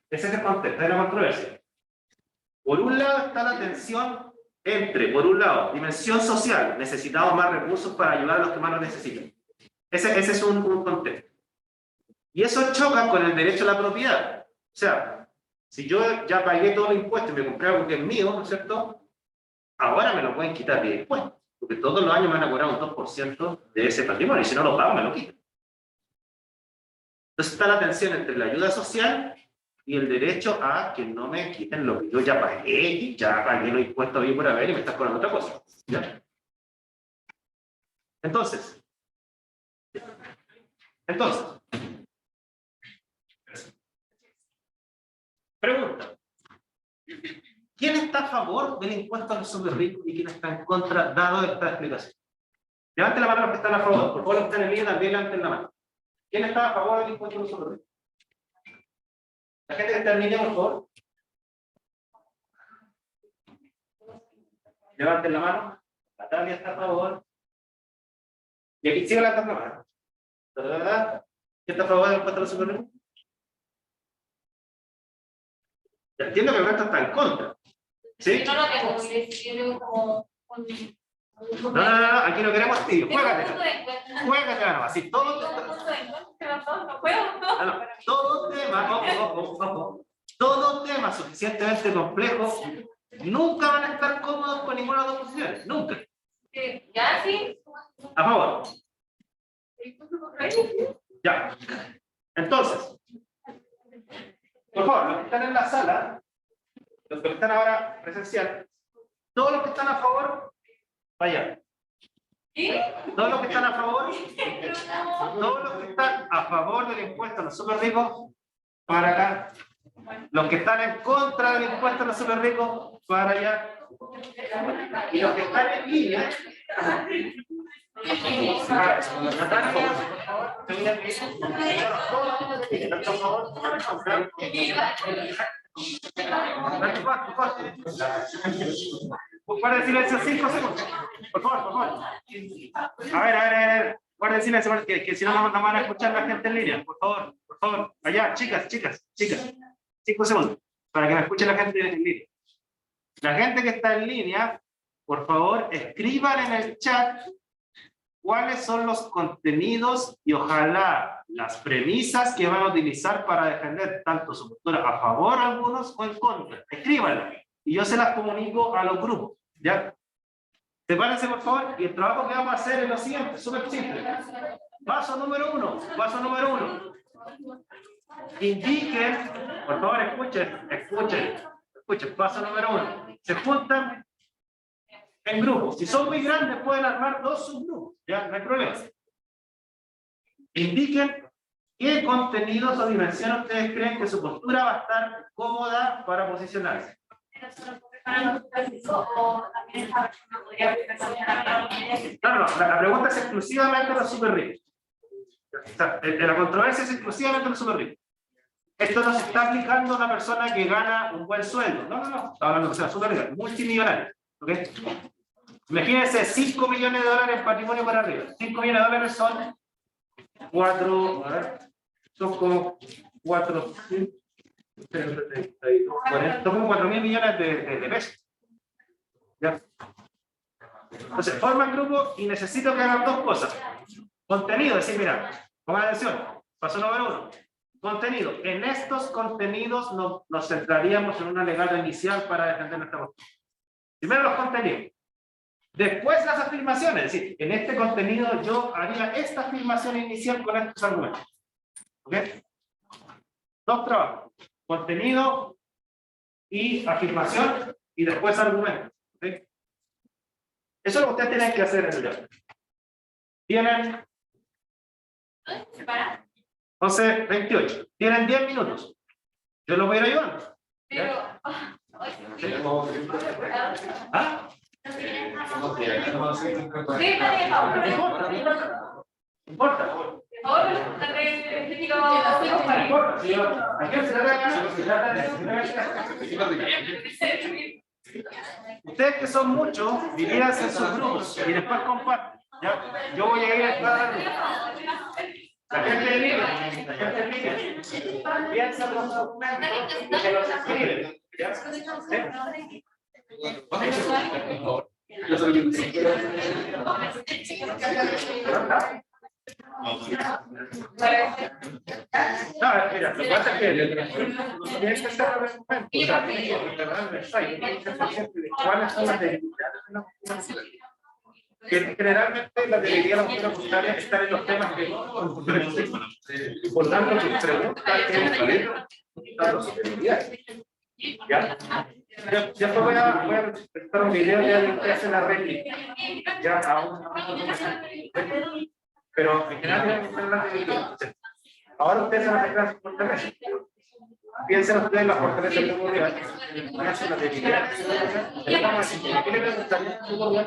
Ese es el contexto de la controversia. Por un lado está la tensión entre, por un lado, dimensión social, necesitamos más recursos para ayudar a los que más lo necesitan. Ese es un contexto. Y eso choca con el derecho a la propiedad. O sea, si yo ya pagué todo el impuesto y me compré algo que es mío, ¿no es cierto? Ahora me lo pueden quitar de impuesto, porque todos los años me van a cobrar un 2% de ese patrimonio, y si no lo pago, me lo quitan. Entonces está la tensión entre la ayuda social y el derecho a que no me quiten lo que yo ya pagué, y ya pagué los impuestos bien por haber y me estás cobrando otra cosa. ¿Ya? Entonces, pregunta. ¿Quién está a favor del impuesto a los super ricos y quién está en contra, dado esta explicación? Levanten la mano los que están a favor. Por favor, los que están en línea también levanten la mano. ¿Quién está a favor del impuesto a los super ricos? La gente que está en línea, por favor. Levanten la mano. Natalia está a favor. Y aquí sigue levantando la mano. ¿Verdad? ¿Quién está a favor del impuesto a los super ricos? Entiendo que el resto está en contra. ¿Sí? No lo tengo, como No, aquí no queremos tibio. Juégatela. Juégatela nomás. Si todo tema suficientemente complejo, nunca van a estar cómodos con ninguna de las dos posiciones. Nunca. ¿Ya sí? A favor. Ya. Entonces, por favor, los que están en la sala, los que están ahora presencial, todos los que están a favor, vaya. Todos los que están a favor, todos los que están a favor del impuesto a los super ricos, para acá. Los que están en contra del impuesto a los super ricos, para allá. Y los que están en línea. Guarda silencio 5 segundos. Por favor. A ver. Guarda silencio porque si no nos van a escuchar la gente en línea. Por favor. Allá, chicas. 5 segundos. Para que me escuche la gente en línea. La gente que está en línea, por favor, escriban en el chat cuáles son los contenidos y ojalá las premisas que van a utilizar para defender tanto su postura a favor algunos o en contra. Escríbanlo y yo se las comunico a los grupos. ¿Ya? Sepárense por favor y el trabajo que vamos a hacer es lo siguiente, súper simple. Paso número uno. Indiquen, por favor escuchen. Paso número 1. Se juntan en grupos. Si son muy grandes pueden armar 2 subgrupos. Ya, no hay problema. Indiquen qué contenidos o dimensiones ustedes creen que su postura va a estar cómoda para posicionarse. persona no supervisó o también esa persona podría perfeccionar? No, la pregunta es exclusivamente los súper ricos. O sea, la controversia es exclusivamente los súper ricos. Esto no se está aplicando a una persona que gana un buen sueldo. No. Está hablando de personas súper ricas, multimillonarias. ¿Okay? Imagínense 5 millones de dólares en patrimonio para arriba. 5 millones de dólares son 4, a ver, son como 4, 40, son como 4.000 millones de pesos. ¿Ya? Entonces, forman grupo y necesito que hagan dos cosas. Contenido, es decir, mira, pongan atención, paso número 1. Contenido. En estos contenidos nos centraríamos en una legata inicial para defender nuestra postura. Primero los contenidos. Después las afirmaciones. Es decir, en este contenido yo haría esta afirmación inicial con estos argumentos. ¿Ok? Dos trabajos. Contenido y afirmación y después argumentos. ¿Ok? Eso es lo que ustedes tienen que hacer en el día. Tienen 11:28. Tienen 10 minutos. Yo los voy a ir ayudando. Pero, ¿Ah? no importa. Ustedes que son muchos, divídanse en sus grupos y después comparten. ¿Ya? Yo voy a ir a cada grupo. La gente en línea, piensa en los documentos y se los escribe. ¿Ya? No, mira, lo que pasa es que tienes que hacer el documento, o sea, tienes que preparar el ensayo, tienes que ser consciente de cuáles son las debilidades de la postura. Que generalmente la debilidad de la postura monetaria está en los temas que por tanto tus preguntas están las debilidades. ¿Ya? Yo voy a presentar un video de alguien que hace la réplica. Ya, aún. Pero en general están las debilidades. Ahora ustedes se van a mezclar sus fortalezas. Piensen ustedes en las fortalezas de seguridad. Van a hacer las debilidades. ¿Qué le preguntaría a seguridad?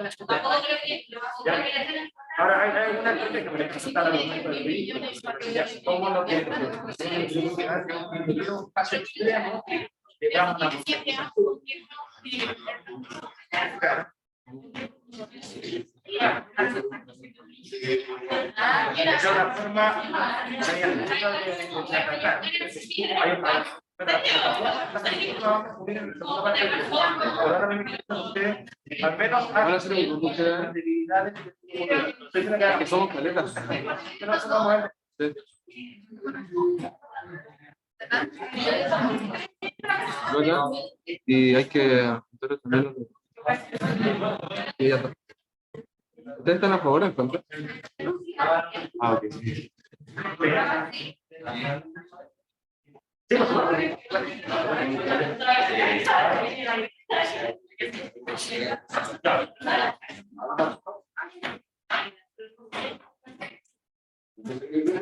Ahora hay una estrategia que le presentar al momento del vehículo. ¿Cómo lo que un paso extremo? Llegamos a es una forma al menos que somos caletas. Y hay que tenerlo. Y ya está. ¿Ustedes están a favor o en contra? Ah, ok.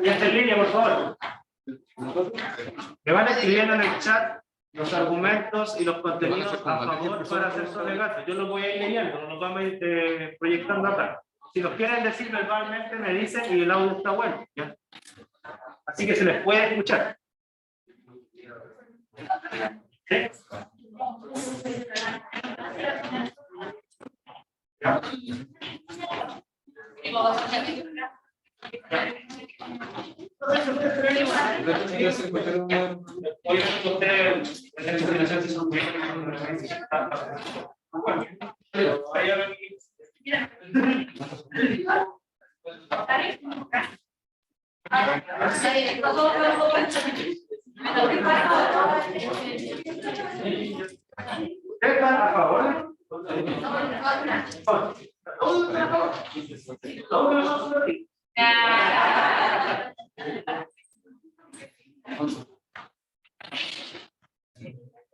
En línea, por favor. Me van escribiendo en el chat los argumentos y los contenidos a favor para hacer su alegato. Yo los voy a ir leyendo, no los vamos a ir proyectando acá. Si los quieren decir verbalmente, me dicen y el audio está bueno. ¿Ya? Así que se les puede escuchar. ¿Sí? ¿Ya? ¿Están a favor?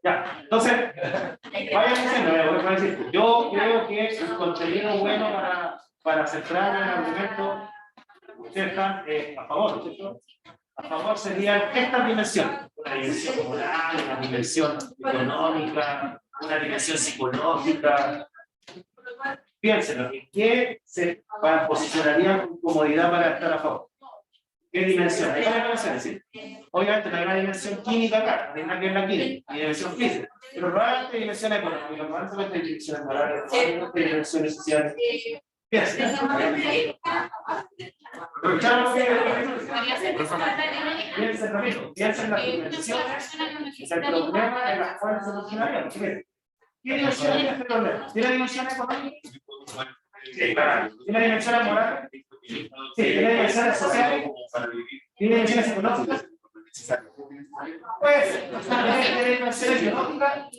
Ya, entonces, vayan diciendo, voy a decir, yo creo que es un contenido bueno para centrar en el argumento. Ustedes están a favor, ¿cierto? A favor serían estas dimensiones: una dimensión moral, una dimensión económica, una dimensión psicológica. Piénsenlo, ¿en qué se posicionaría con comodidad para estar a favor? ¿Qué dimensión? Hay varias dimensiones, ¿sí? Obviamente no hay una dimensión química acá, no hay una que es la química, hay dimensión física. Pero probablemente hay dimensión económica, probablemente hay dimensiones morales, probablemente hay dimensiones sociales. Piensen. ¿Escucharon lo que piensen lo mismo? Piensen las dimensiones, es el problema en las cuales se solucionaría. ¿Qué dimensión tiene este problema? ¿Tiene dimensión económica? Sí, claro. ¿Tiene dimensiones morales? Sí. ¿Tiene dimensiones sociales? ¿Tiene dimensiones económicas? Pues, ¿tiene dimensiones biológicas?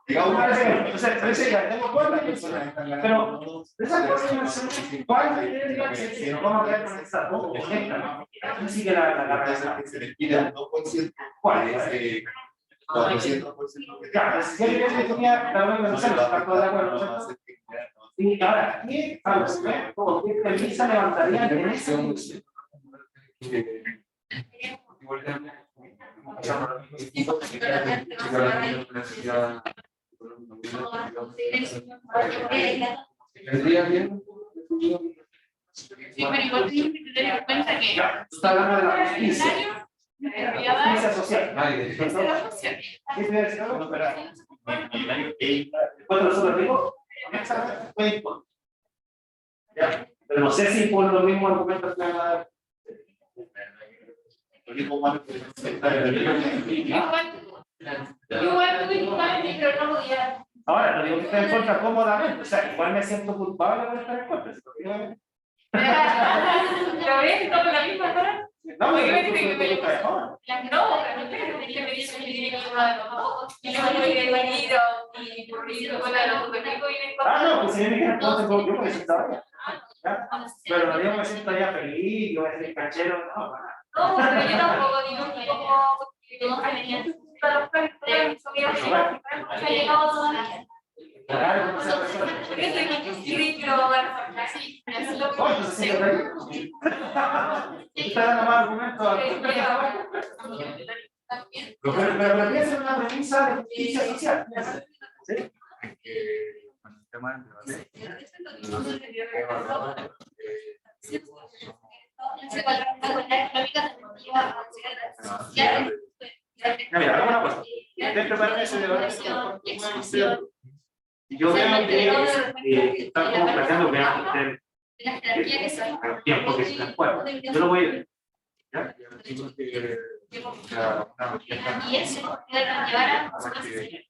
Entonces, tengo cuatro dimensiones. Pero, de esas cuatro dimensiones, ¿cuál es? Vamos a ver con esta. Así que la ¿cuál es? Claro, si alguien tenía la única dimensión, está todo de acuerdo. Y ahora, ¿qué premisa levantaría en ese dimensión? Sí, pero igual tienes que tener en cuenta que Está hablando de la justicia. Justicia social. ¿Qué te decía? Después nosotros digo, pero no sé si por los mismos argumentos que van a dar. igual pero no podía. Ahora, no digo que esté en contra cómodamente, o sea, igual me siento culpable de estar en contra. ¿Lo ves? ¿Todo la misma hora? No, me dice que me gusta de joven. Las drogas, no sé, que me dicen que tiene que ir uno de los dos. Y luego yo voy a ir y por ir con la de los domingos y en Ah, no, pues si me dijeron entonces, yo me siento bien. Pero no digo que me siento ya feliz, yo voy a ser canchero, no, para nada. no, pero yo tampoco digo que todos venían para los perros, pero ha llegado todavía. Claro, no sé, persona. Porque soy muy crítico, bueno, sí, así lo Oh, entonces sí, está dando más argumentos. Pero piensa en una premisa de justicia social. ¿Sí? Mira, alguna cosa. Dentro de ese debate, yo veo que están como planteando que el tiempo que se les puede. Yo lo voy a ver. ¿Ya? Y eso puede llevar a cosas de vivir.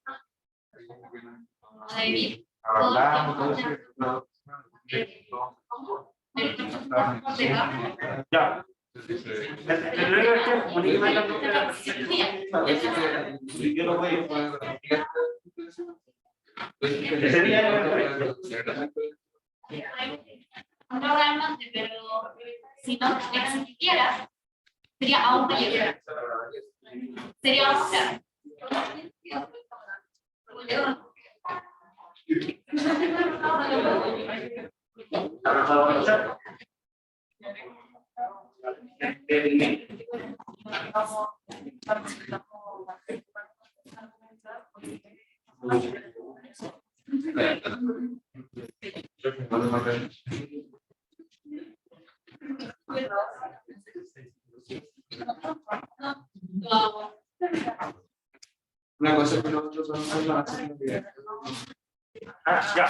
Ya. Yo lo voy a ese día no realmente, pero si no existiera, sería aún mayor. Sería aún Una cosa que nosotros somos ya.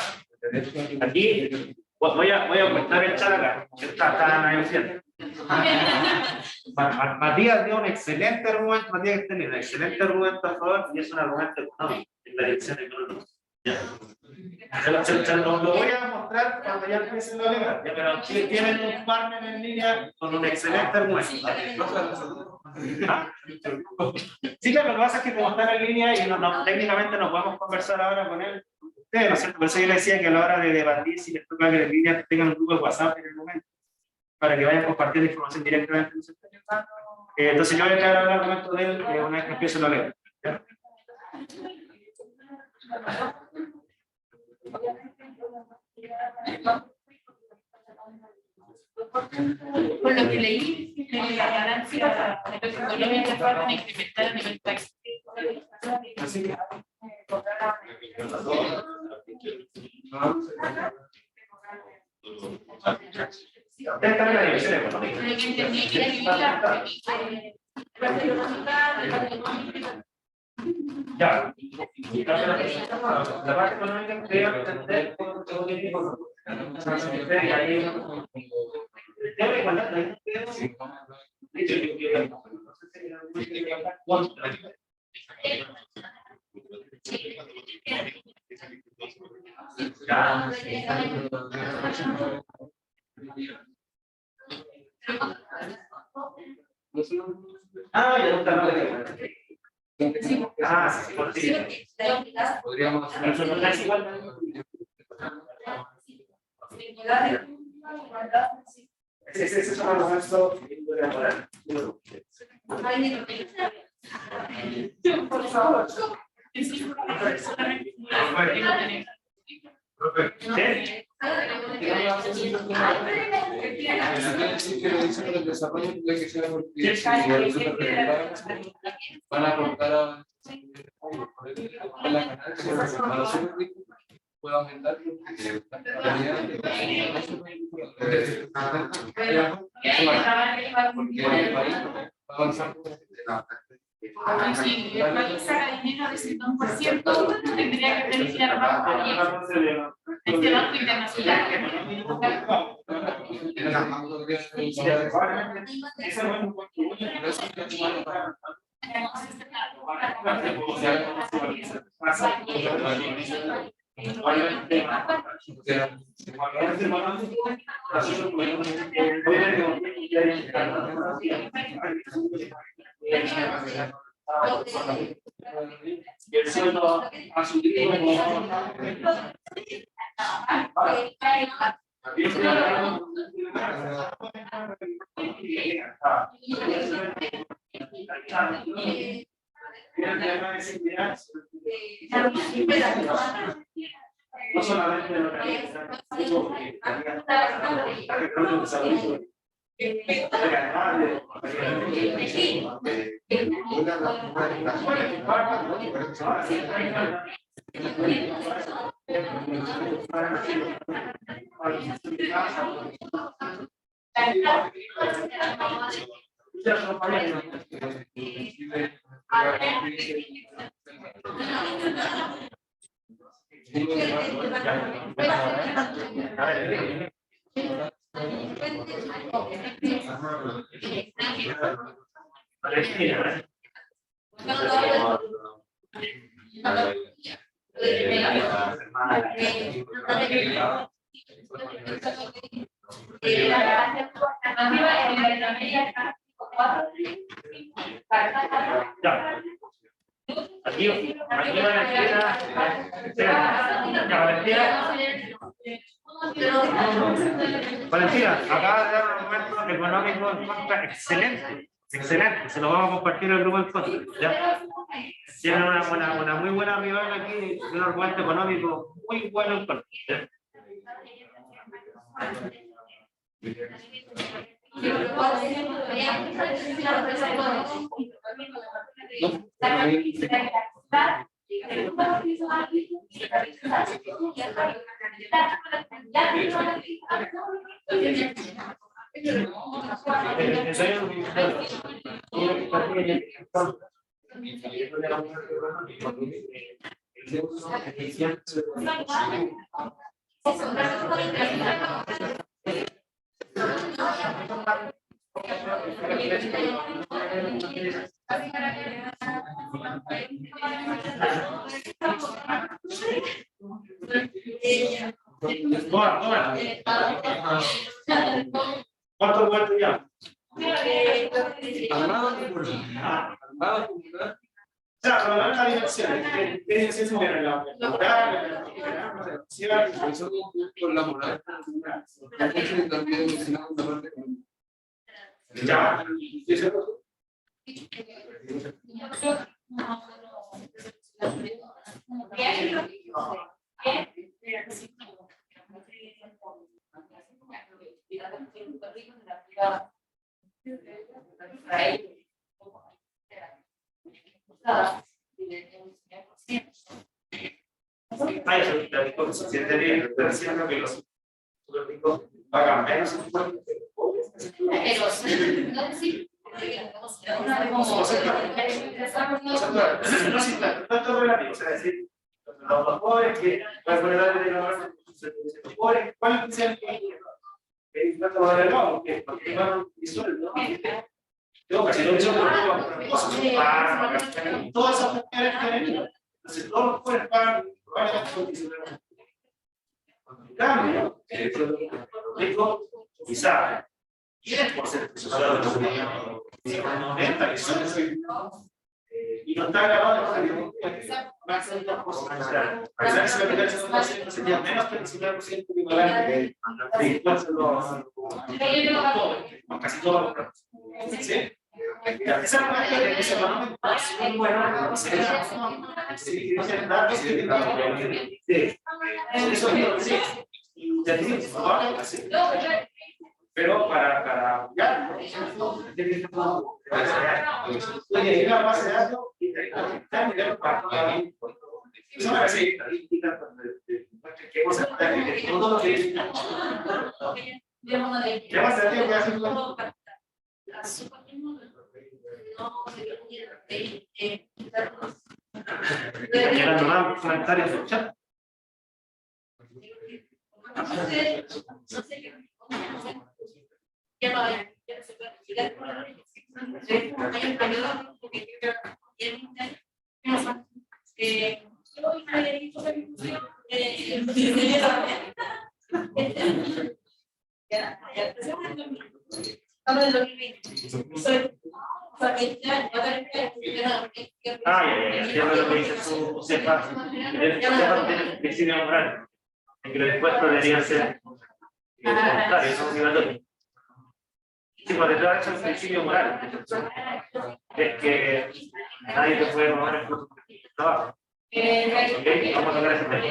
Aquí voy a prestar el chat acá. Está negociando. Matías dio un excelente argumento, Matías tiene un excelente argumento a favor y es un argumento económico, en la dirección económica. Ya. Lo voy a mostrar cuando ya empiecen lo legal, ya, pero aquí tienen un partner en línea con un excelente argumento. Sí, claro, lo que pasa es que como están en línea y técnicamente no podemos conversar ahora con él. Ustedes, ¿no es cierto? Por eso yo les decía que a la hora de debatir, si les toca que en línea tengan un grupo de WhatsApp en el momento, para que vayan compartiendo información directamente. Entonces yo voy a quedar a hablar argumento de él una vez que empiece lo leer. ¿Ya? Por lo que leí, la ganancia de los económicos de forma incremental a nivel país. Así que Ustedes están en la división económica. Ya. La parte económica que debe entender todo tipo Ah, ya no está. Ah, sí, por sí. Podríamos hacer Eso no es igual. Ese es un argumento por favor. van a aportar a la ganancia, puede aumentar porque el país va avanzando. Si el país saca dinero de ese 2%, tendría que beneficiar más a este Banco Internacional. Y el sueldo a su no solamente lo Aquí Valentina, acaba de dar un argumento económico en contra excelente, excelente, se lo vamos a compartir al grupo en contra. ¿Ya? Tienen una muy buena rival aquí, un argumento económico muy bueno en contra. ¿Ya? ¿Cuánto cuento ya? O sea, para la dirección, es eso de la con la moral. También mencionamos la parte ya. Ay, eso es la se siente bien, estoy diciendo que los súper ricos pagan menos. No, sí. No es relativo, o sea, es decir, los pobres que la verdad de los pobres, ¿cuál es el que no estamos delgados? Que van disuelto. Yo casi no he hecho todas esas mujeres femeninas. Entonces, todos los pobres pagan probablemente. En cambio, los ricos quizás 10% de los ciudadanos que son y no está grabado más de 2%. A pesar de que la aplicación sería menos que el 50% equivalente de impuestos casi todos los casos. ¿Sí? Esa parte de ese económico es muy bueno. Sí, datos que eso es y ya dices, pero para apoyar, oye, la base de datos y eso me parece estadística que hemos que todo lo que ya va a ser que hace llegando más comentarios en el chat. No sé qué. Ya no hay, ya no se puede explicar por la ley. Hay un periodo porque yo había dicho que estamos en 2020. Soy ya lo que dice tú, sepa, tiene principio moral, en que los impuestos deberían ser voluntarios, son obligatorios. Sí, por detrás es un principio moral, es que nadie te puede robar el fruto de tu trabajo. ¿Ok? Vamos a tocar ese tema.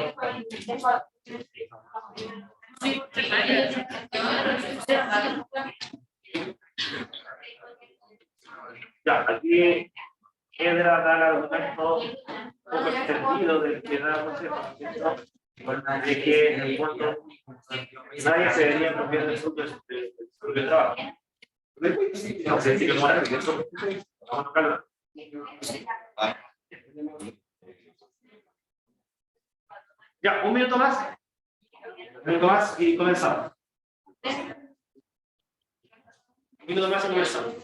Ya, aquí Edra da el argumento poco extendido del que da de que en el fondo nadie se debería apropiar del fruto de su propio trabajo. No sé si lo moral, eso vamos a tocarlo. Ya, un minuto más. Un minuto más y comenzamos. Un minuto más y comenzamos.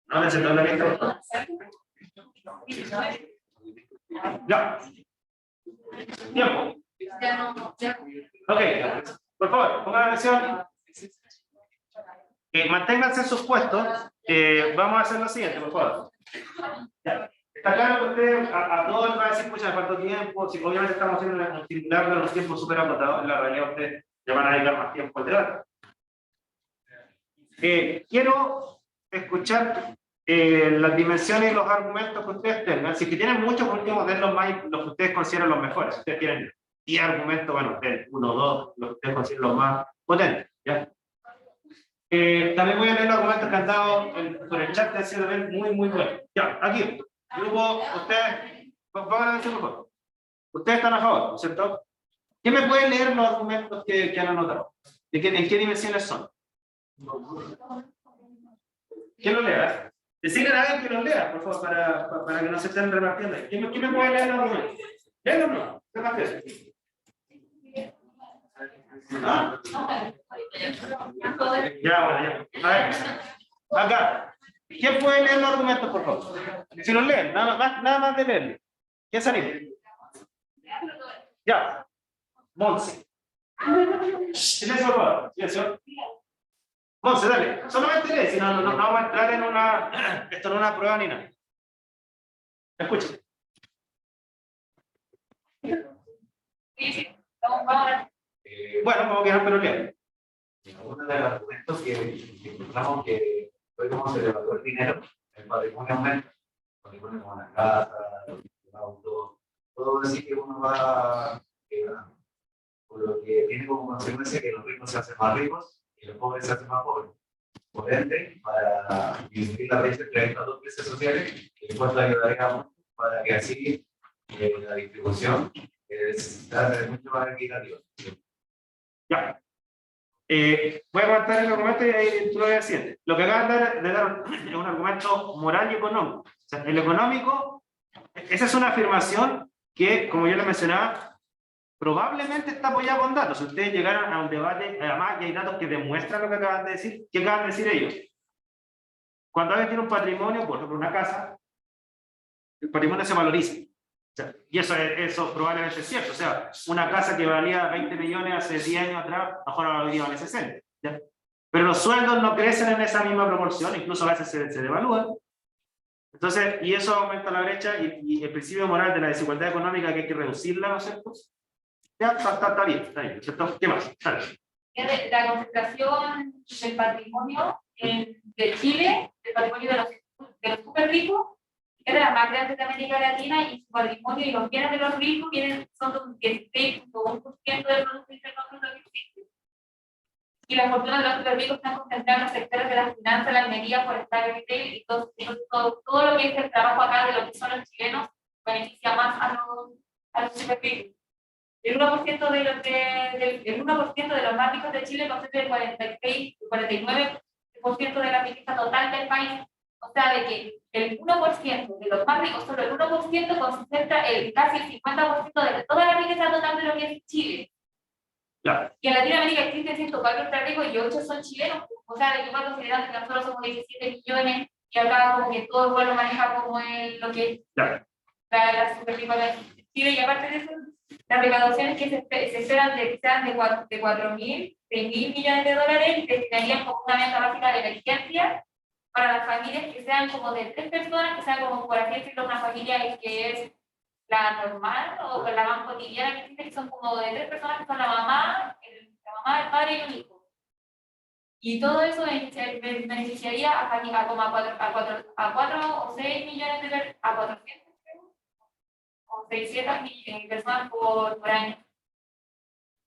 No me siento bien. Ya. Tiempo. Ok, por favor, pongan atención. Manténganse en sus puestos. Vamos a hacer lo siguiente, por favor. Ya. Está claro que usted a todos les va a decir, pucha, me faltó tiempo. Si obviamente estamos haciendo un circular de los tiempos súper acotados, en la realidad ustedes le van a dedicar más tiempo al debate. Quiero escuchar las dimensiones y los argumentos que ustedes tengan. Si que tienen muchos, por último, den los que ustedes consideran los mejores. Si ustedes tienen 10 argumentos, bueno, ustedes 1 o 2, los que ustedes consideran los más potentes. ¿Ya? También voy a leer los argumentos que han dado por el chat, que han sido también muy, muy buenos. Ya, aquí, grupo, ustedes, pongan atención, por favor. Ustedes están a favor, ¿no es cierto? ¿Quién me puede leer los argumentos que han anotado? ¿En qué dimensiones son? ¿Quién lo lea? Decirle a alguien que lo lea, por favor, para que no se estén repartiendo. ¿Quién me puede leer los argumentos? ¿Léelo o no? Reparte. ¿Ah? Ya, bueno, ya. A ver. Acá. ¿Quién puede leer los argumentos, por favor? Si los leen, nada más de leerlo. ¿Quién se anima? Ya. Monse. Silencio, por favor. Silencio. Monse, dale. Solamente lee, si no vamos a entrar en una... Esto no es una prueba ni nada. Escucha. Bueno, como quieran, pero lean. Uno de los argumentos que encontramos que fue como se levantó el dinero, el patrimonio aumenta, el patrimonio como una casa, un auto, todo así que uno va quebrando. Por lo que tiene como consecuencia que los ricos se hacen más ricos y los pobres se hacen más pobres. Por ende, para disminuir la brecha entre estas dos clases sociales, el impuesto ayudaría mucho para que así la distribución sea mucho más equitativa. Ya. Voy a comentar el documento y ahí tú lo ves siguiente. Lo que acabas de dar es un argumento moral y económico. O sea, el económico, esa es una afirmación que, como yo les mencionaba, probablemente está apoyada con datos. Si ustedes llegaran a un debate, además que hay datos que demuestran lo que acaban de decir, ¿qué acaban de decir ellos? Cuando alguien tiene un patrimonio, por ejemplo, una casa, el patrimonio se valoriza. O sea, y eso probablemente es cierto. O sea, una casa que valía 20 millones hace 10 años atrás, mejor ahora hoy día vale 60. ¿Ya? Pero los sueldos no crecen en esa misma proporción, incluso a veces se devalúan. Entonces, y eso aumenta la brecha y el principio moral de la desigualdad económica que hay que reducirla, ¿no es cierto? Ya, está bien, ¿cierto? ¿Qué más? La concentración del patrimonio de Chile, del patrimonio de los super ricos, es de las más grandes de América Latina, y su patrimonio y los bienes de los ricos son un 16.1% del Producto Interno Bruto que existe. Y la fortuna de los super ricos están concentradas en los sectores de las finanzas, la minería, forestal, el retail, y todo lo que es el trabajo acá de lo que son los chilenos beneficia más a los super ricos. El 1% el 1% de los más ricos de Chile concentra el 49% de la riqueza total del país. O sea, de que el 1% de los más ricos, solo el 1% concentra casi el 50% de toda la riqueza total de lo que es Chile. Ya. Y en Latinoamérica existen 104 ultra ricos y 8 son chilenos. O sea, de que va considerando que nosotros somos 17 millones y acá como que todo el pueblo maneja como lo que es la super rica de Chile. Y aparte de eso, las recaudaciones que se esperan que sean de 4.000, 6.000 millones de dólares y destinarían como una meta básica de emergencia para las familias que sean como de 3 personas, que sean como, por así decirlo, una familia que es la normal o la más cotidiana que existe, que son como de 3 personas, que son la mamá, el padre y un hijo. Y todo eso beneficiaría a 4 o 6 millones de a 400 o 600 personas por año.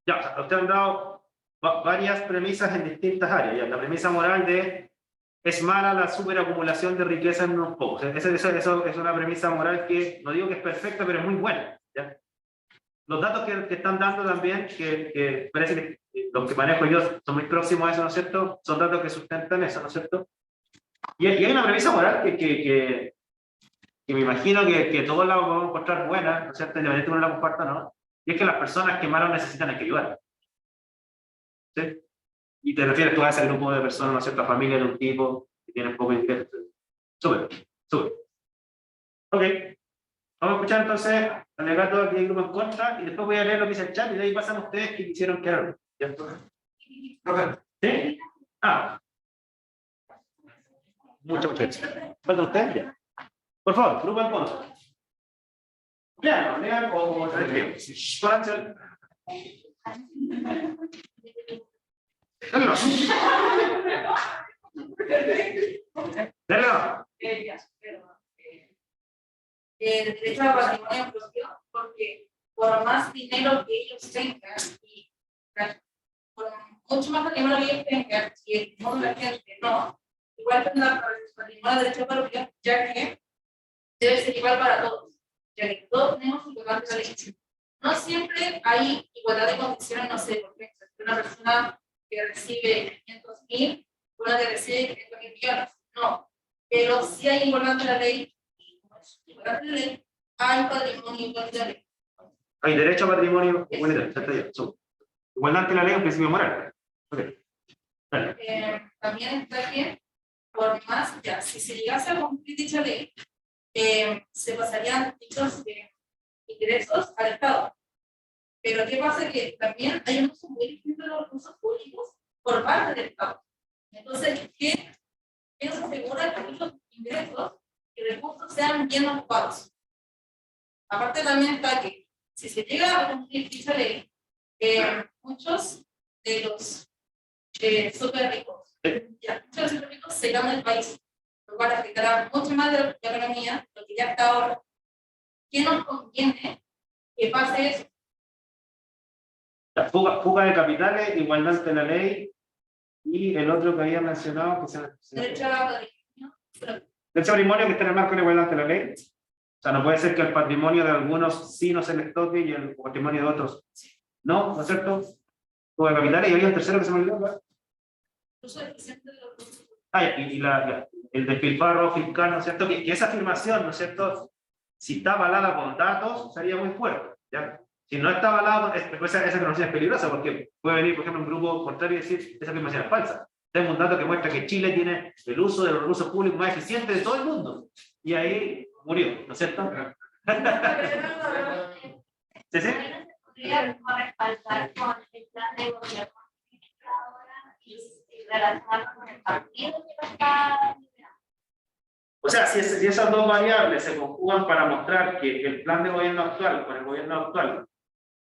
Ya, o sea, ustedes han dado varias premisas en distintas áreas. Ya, la premisa moral de es mala la superacumulación de riqueza en unos pocos. Eso es una premisa moral que, no digo que es perfecta, pero es muy buena. ¿Ya? Los datos que están dando también, que parece que los que manejo yo son muy próximos a eso, ¿no es cierto? Son datos que sustentan eso, ¿no es cierto? Y hay una premisa moral que me imagino que todos la vamos a encontrar buena, ¿no es cierto? Independientemente de uno la comparta, ¿no? Y es que las personas que más lo necesitan hay que ayudar. ¿Sí? Y te refieres tú a ese grupo de personas, ¿no es cierto? Familia de un tipo que tiene poco interés. Súper. Ok. Vamos a escuchar entonces al alegato aquí del grupo en contra y después voy a leer lo que dice el chat y de ahí pasan ustedes que quisieron que hagan. ¿Ya? ¿Sí? Ah. Muchas gracias. ¿Falta usted? Ya. Por favor, grupo en contra. Lean o tranquilo. El derecho al patrimonio propio, porque por más dinero que ellos tengan y por mucho más patrimonio que ellos tengan y el modo de la gente no, igual tendrá para el patrimonio derecho propio, ya que debe ser igual para todos, ya que todos tenemos igualdad de ley. No siempre hay igualdad de condiciones, no sé, por ejemplo, una persona que recibe 500.000, una que recibe 500.000 millones, no, pero sí hay igualdad de la ley. Hay patrimonio igualitario. Hay derecho a patrimonio igualitario. Igualdad ante la ley es un principio moral. Okay. También está que, por más, ya, si se llegase a cumplir dicha ley, se pasarían dichos ingresos al Estado. Pero ¿qué pasa? Que también hay un uso muy distinto de los recursos públicos por parte del Estado. Entonces, ¿qué nos asegura que esos ingresos y recursos sean bien ocupados? Aparte también está que si se llega a cumplir dicha ley, muchos de los super ricos Ya, muchos de los súper ricos se irán del país, lo cual afectará mucho más de la economía, lo que ya está ahora. ¿Qué nos conviene que pase eso? La fuga de capitales, igualdad ante la ley, y el otro que había mencionado, que Derecho a patrimonio. derecho a patrimonio, que está en el marco de la igualdad ante la ley. O sea, no puede ser que el patrimonio de algunos sí no se les toque y el patrimonio de otros no, ¿no es cierto? Fuga de capitales, y había un tercero que se me olvidó, ¿verdad? Uso eficiente de los recursos. El despilfarro fiscal, ¿no es cierto? Que esa afirmación, ¿no es cierto? Si está avalada con datos, sería muy fuerte, ¿ya? Si no está avalado, esa afirmación es peligrosa, porque puede venir, por ejemplo, un grupo contrario y decir esa afirmación es falsa. Tengo un dato que muestra que Chile tiene el uso de los recursos públicos más eficiente de todo el mundo. Y ahí murió, ¿no es cierto? ¿Sí, sí? Podría respaldar con el plan de gobierno ahora y relacionarlo con el partido que lo está liderando. O sea, si esas dos variables se conjugan para mostrar que el plan de gobierno actual con el gobierno actual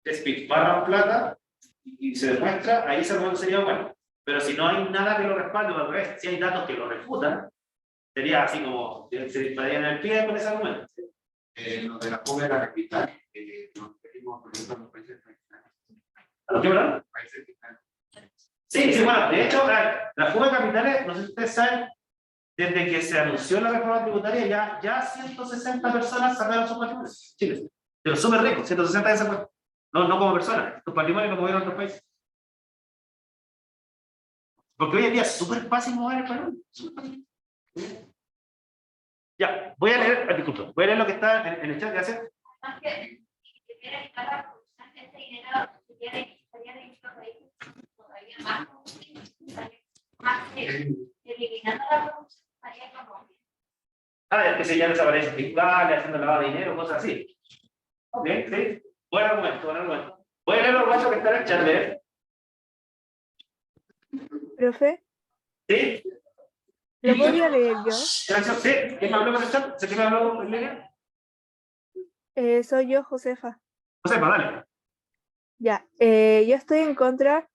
despilfarran plata y se demuestra, ahí ese argumento sería bueno. Pero si no hay nada que lo respalde, o al revés, si hay datos que lo refutan, sería así como se dispararían en el pie con ese argumento. Lo de la fuga de la capital, nos referimos, por ejemplo, a los países tradicionales. ¿A lo que hablan? Países que están. Sí, bueno, de hecho, la fuga de capitales, no sé si ustedes saben, desde que se anunció la reforma tributaria, ya 160 personas sacaron sus patrimonios. Chile, de los súper ricos, 160 de esas, no como personas, sus patrimonios no movieron a otros países. Porque hoy en día es súper fácil mover el patrimonio. Ya, voy a leer lo que está en el chat de hace. Más que quiera evitar la corrupción, este dinero estaría dirigido a países todavía más que eliminando la corrupción, estaría como. Es que se ya desaparece fiscales, haciendo lavado de dinero, cosas así. ¿Ok? ¿Sí? Buen argumento, buen argumento. Voy a leer los argumentos que están en el chat, ¿eh? Profe, ¿Sí? ¿lo podría leer yo? ¿Sí? ¿Quién me habló con el chat? ¿Quién me habló en línea? Soy yo, Josefa. Josefa, dale. Ya, yo estoy en contra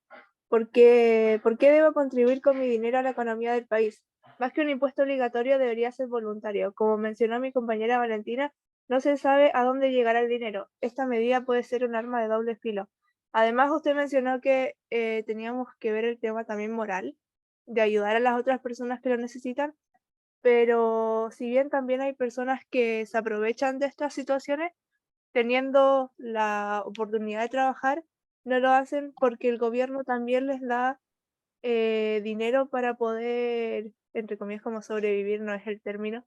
porque ¿por qué debo contribuir con mi dinero a la economía del país? Más que un impuesto obligatorio debería ser voluntario. Como mencionó mi compañera Valentina, no se sabe a dónde llegará el dinero. Esta medida puede ser un arma de doble filo. Además, usted mencionó que teníamos que ver el tema también moral, de ayudar a las otras personas que lo necesitan, pero si bien también hay personas que se aprovechan de estas situaciones, teniendo la oportunidad de trabajar, no lo hacen porque el gobierno también les da dinero para poder, entre comillas, como sobrevivir, no es el término,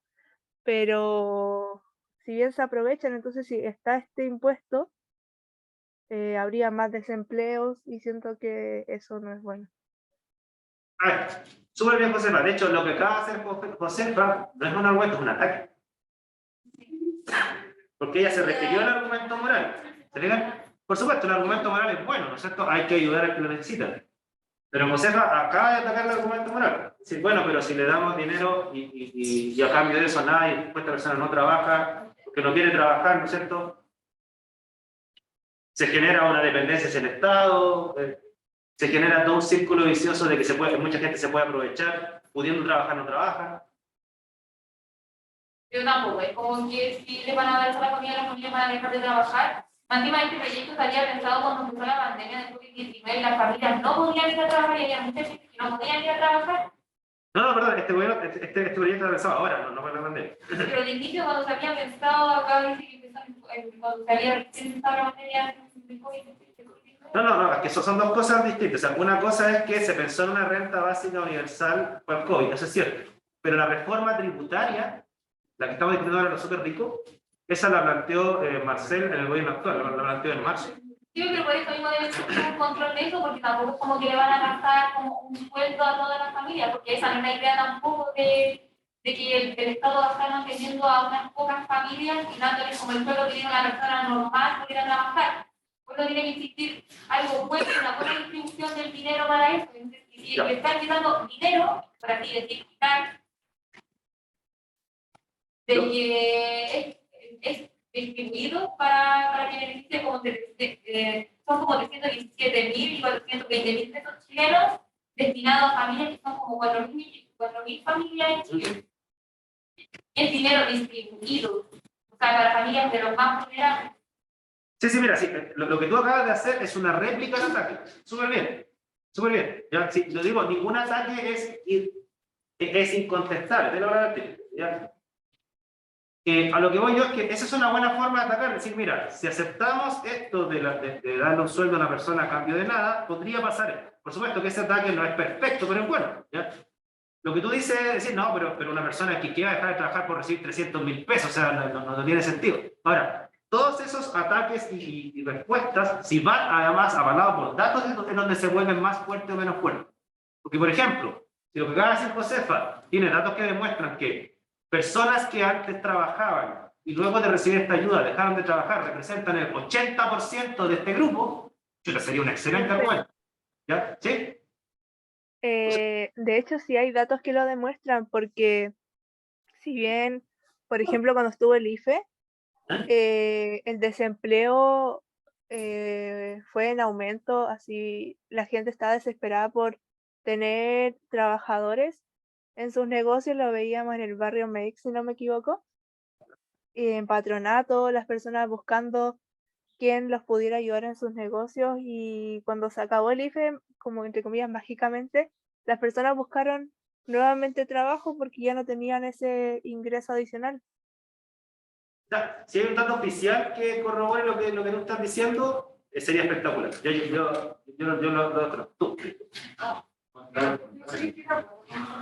pero si bien se aprovechan, entonces si está este impuesto, habría más desempleos y siento que eso no es bueno. Súper bien, Josefa. De hecho, lo que acaba de hacer Josefa no es un argumento, es un ataque. Porque ella se refirió al argumento moral. ¿Se fijan? Por supuesto, el argumento moral es bueno, ¿no es cierto? Hay que ayudar al que lo necesita. Pero Josefa acaba de atacar el argumento moral. Sí, bueno, pero si le damos dinero y a cambio de eso nada, y esta persona no trabaja, porque no quiere trabajar, ¿no es cierto? Se genera una dependencia hacia el Estado, se genera todo un círculo vicioso de que mucha gente se puede aprovechar, pudiendo trabajar, no trabaja. Yo tampoco, es como que si le van a dar la familia van a dejar de trabajar. Encima este proyecto estaría pensado cuando empezó la pandemia del COVID-19 y las familias no podían ir a trabajar y había mucha gente que no podían ir a trabajar. No, perdón, este proyecto está pensado ahora, no fue la pandemia. Pero al inicio cuando se había pensado, acá dice que cuando se había recién empezado la pandemia del COVID-19. No, es que son dos cosas distintas. O sea, una cosa es que se pensó en una renta básica universal por el COVID, eso es cierto. Pero la reforma tributaria, la que estamos discutiendo ahora los súper ricos, esa la planteó Marcel en el gobierno actual, la planteó en marzo. Yo creo que por eso mismo debe ser un control de eso, porque tampoco es como que le van a gastar como un sueldo a toda la familia, porque esa no es la idea tampoco de que el Estado va a estar manteniendo a unas pocas familias y dándoles como el sueldo que tiene una persona normal por ir a trabajar. Por eso tiene que existir algo bueno, una buena distribución del dinero para eso. Y estar quitando dinero, por así decir, quitar, de que es distribuido para que beneficie como son como 317.000 y 420.000 pesos chilenos destinado a familias que son como 4.000 familias en Chile. Es dinero distribuido, o sea, para familias de los más vulnerables. Sí, mira, sí, lo que tú acabas de hacer es una réplica del ataque. Súper bien, súper bien. Ya, sí, lo digo, ningún ataque es incontestable, te lo voy a decir, ¿ya? A lo que voy yo es que esa es una buena forma de atacar, es decir, mira, si aceptamos esto de darle un sueldo a una persona a cambio de nada, podría pasar esto. Por supuesto que ese ataque no es perfecto, pero es bueno, ¿ya? Lo que tú dices es decir, no, pero una persona que quiera dejar de trabajar por recibir 300.000 pesos, o sea, no tiene sentido. Ahora, todos esos ataques y respuestas, si van además avalados por datos, es donde se vuelven más fuertes o menos fuertes. Porque, por ejemplo, si lo que acaba de decir Josefa tiene datos que demuestran que personas que antes trabajaban y luego de recibir esta ayuda dejaron de trabajar, representan el 80% de este grupo, sería un excelente argumento. ¿Ya? ¿Sí? De hecho, sí hay datos que lo demuestran, porque si bien, por ejemplo, cuando estuvo el IFE, el desempleo fue en aumento, así la gente estaba desesperada por tener trabajadores en sus negocios, lo veíamos en el barrio Mex, si no me equivoco, y en Patronato, las personas buscando quién los pudiera ayudar en sus negocios, y cuando se acabó el IFE, como entre comillas mágicamente, las personas buscaron nuevamente trabajo porque ya no tenían ese ingreso adicional. Ya, si hay un dato oficial que corrobore lo que tú estás diciendo, sería espectacular. Yo lo otro. Tú. Yo sí que la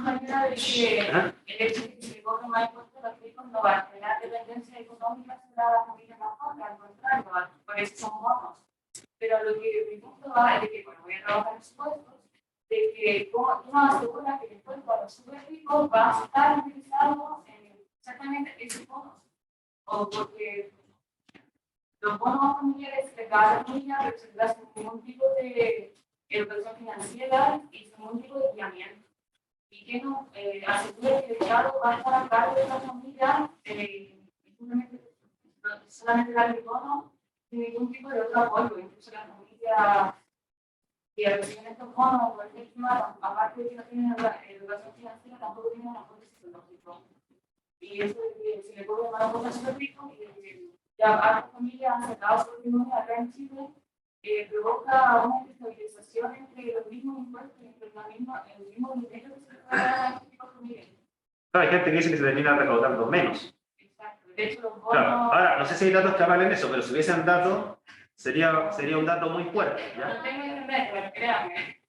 manera de que el hecho de que se coge más impuestos a los ricos no va a generar dependencia económica sobre las familias más pobres, al contrario, por eso son bonos. Pero lo que mi punto va es de que, bueno, voy a trabajar en supuestos, de que uno asegura que después para los súper ricos va a estar utilizado en exactamente esos bonos. O porque los bonos familiares de cada familia representan un tipo de educación financiera y son un tipo de guiamiento. Y que no asegura que el Estado va a estar a cargo de la familia solamente darle bonos sin ningún tipo de otro apoyo. Incluso la familia que reciben estos bonos o el víctima, aparte de que no tienen educación financiera, tampoco tienen un apoyo psicológico. Y eso de que se le cobra más cosas súper ricos y de que ya varias familias han sacado su patrimonio acá en Chile, provoca una desestabilización entre los mismos impuestos y entre el mismo dinero que se paga a este tipo de familias. Hay gente que dice que se termina recaudando menos. Exacto. De hecho, los bonos... Claro. Ahora, no sé si hay datos que avalen eso, pero si hubiesen datos, sería un dato muy fuerte. ¿Ya? No tengo internet, pero créanme.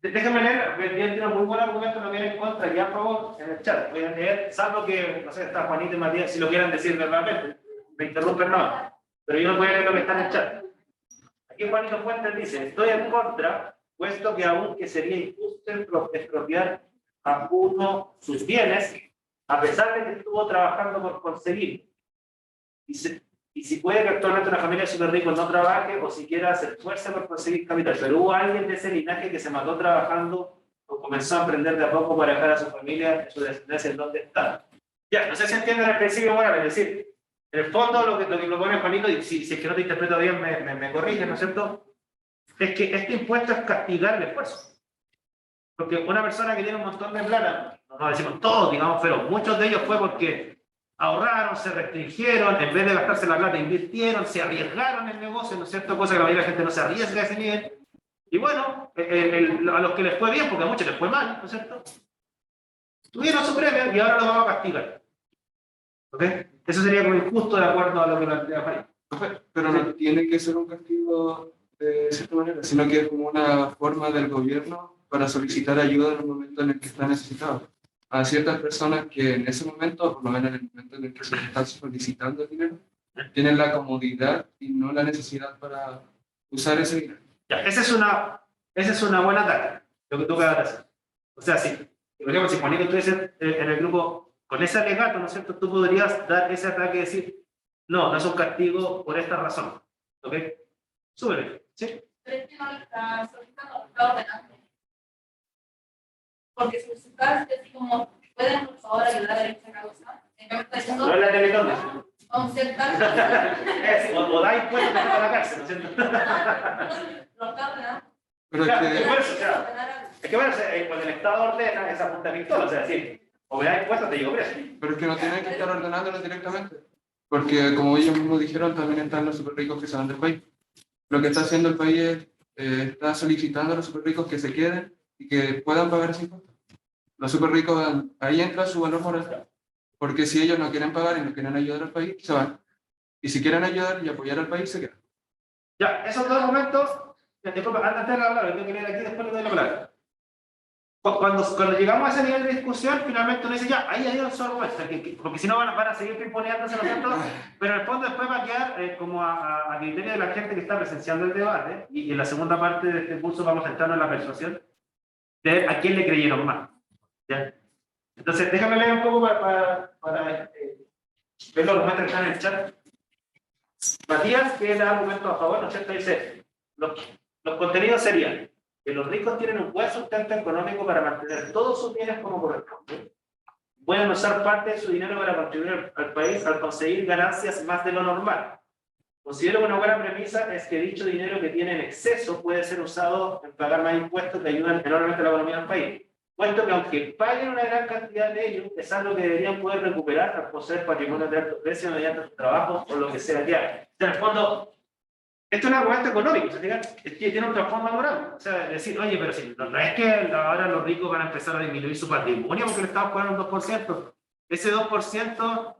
Déjame leer, yo tiene un muy buen argumento, no viene en contra, ya a favor en el chat. Voy a leer, salvo que, no sé, está Juanita y Matías, si lo quieran decir verbalmente, me interrumpen no, pero yo no voy a leer lo que está en el chat. Aquí Juanito Fuentes dice, estoy en contra, puesto que aunque sería injusto expropiar a uno sus bienes, a pesar de que estuvo trabajando por conseguir. Y si puede que actualmente una familia de súper ricos no trabaje o siquiera se esfuerce por conseguir capital, pero hubo alguien de ese linaje que se mató trabajando o comenzó a emprender de a poco para dejar a su familia en su descendencia en donde está. Ya, no sé si entienden el principio moral, es decir, en el fondo lo que pone Juanito, y si es que no te interpreto bien me corriges, ¿no es cierto? Es que este impuesto es castigar el esfuerzo. Porque una persona que tiene un montón de plata, no decimos todos, digamos, pero muchos de ellos fue porque ahorraron, se restringieron, en vez de gastarse la plata, invirtieron, se arriesgaron en el negocio, ¿no es cierto? Cosa que la mayoría de la gente no se arriesga a ese nivel. Y bueno, a los que les fue bien, porque a muchos les fue mal, ¿no es cierto? Tuvieron su premio y ahora lo vamos a castigar. ¿Ok? Eso sería como injusto de acuerdo a lo que plantea Farid. Pero no tiene que ser un castigo de cierta manera, sino que es como una forma del gobierno para solicitar ayuda en el momento en el que está necesitado. A ciertas personas que en ese momento, por lo menos en el momento en el que se les está solicitando el dinero, tienen la comodidad y no la necesidad para usar ese dinero. Ya, esa es una buena táctica, lo que tú acabas de hacer. O sea, sí, por ejemplo, si Juanito estuviese en el grupo con ese alegato, ¿no es cierto? Tú podrías dar ese ataque y decir, no es un castigo por esta razón. ¿Ok? Súbele, ¿sí? Pero es que no le está solicitando, está ordenando. Porque solicitar es así como, ¿pueden por favor ayudar a esta causa? En cambio, está diciendo, No es la Teletón. vamos a hacer tal O da impuestos para la cárcel, ¿no es cierto? Lo está ordenando. Pero es Claro, que, por eso, claro. Es que bueno, cuando el Estado ordena esa punta pistola, o sea, decir, o me das impuestos, te digo preso. pero es que no tienen que estar ordenándolo directamente. Porque como ellos mismos dijeron, también están los súper ricos que se van del país. Lo que está haciendo el país es, está solicitando a los súper ricos que se queden y que puedan pagar ese impuesto. Los súper ricos, ahí entra su valor moral. Porque si ellos no quieren pagar y no quieren ayudar al país, se van. Y si quieren ayudar y apoyar al país, se quedan. Ya, esos dos argumentos, disculpa, antes de hablar, yo quería ir aquí, después le doy la palabra. Cuando llegamos a ese nivel de discusión, finalmente uno dice, ya, ahí hay un solo argumento, porque si no van a seguir pimponeándose los otros, pero en el fondo después va a quedar como a criterio de la gente que está presenciando el debate, y en la segunda parte de este curso vamos a entrar en la persuasión de ver a quién le creyeron más. ¿Ya? Entonces, déjame leer un poco para ver los argumentos que están en el chat. Matías, que da argumentos a favor, ¿no es cierto? Dice, los contenidos serían que los ricos tienen un buen sustento económico para mantener todos sus bienes como corresponde. Pueden usar parte de su dinero para contribuir al país al conseguir ganancias más de lo normal. Considero que una buena premisa es que dicho dinero que tiene en exceso puede ser usado en pagar más impuestos que ayudan enormemente a la economía del país. Puesto que aunque paguen una gran cantidad de ellos, es algo que deberían poder recuperar al poseer patrimonio de alto precio mediante su trabajo o lo que sea que hagan. O sea, en el fondo, esto es un argumento económico, o sea, es que tiene un trasfondo moral. O sea, decir, oye, pero si no es que ahora los ricos van a empezar a disminuir su patrimonio porque le estamos pagando un 2%. Ese 2%,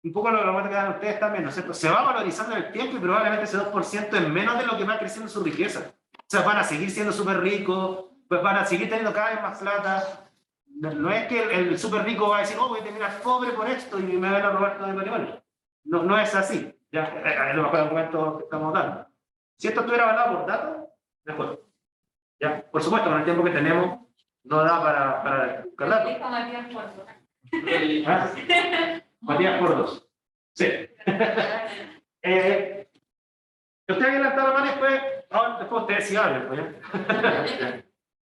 un poco lo que dan ustedes también, ¿no es cierto? Se va valorizando en el tiempo y probablemente ese 2% es menos de lo que va creciendo su riqueza. O sea, van a seguir siendo súper ricos, pues van a seguir teniendo cada vez más plata. No es que el súper rico va a decir, oh, voy a terminar pobre por esto y me van a robar todo el patrimonio. No es así. Ya, es lo mejor argumento que estamos dando. Si esto estuviera avalado por datos, mejor. Ya, por supuesto, con el tiempo que tenemos, no da para buscar datos. Dijo Matías Puerto. Matías por 2. Sí. Usted había levantado la mano y después ustedes sí hablan, pues, ¿ya?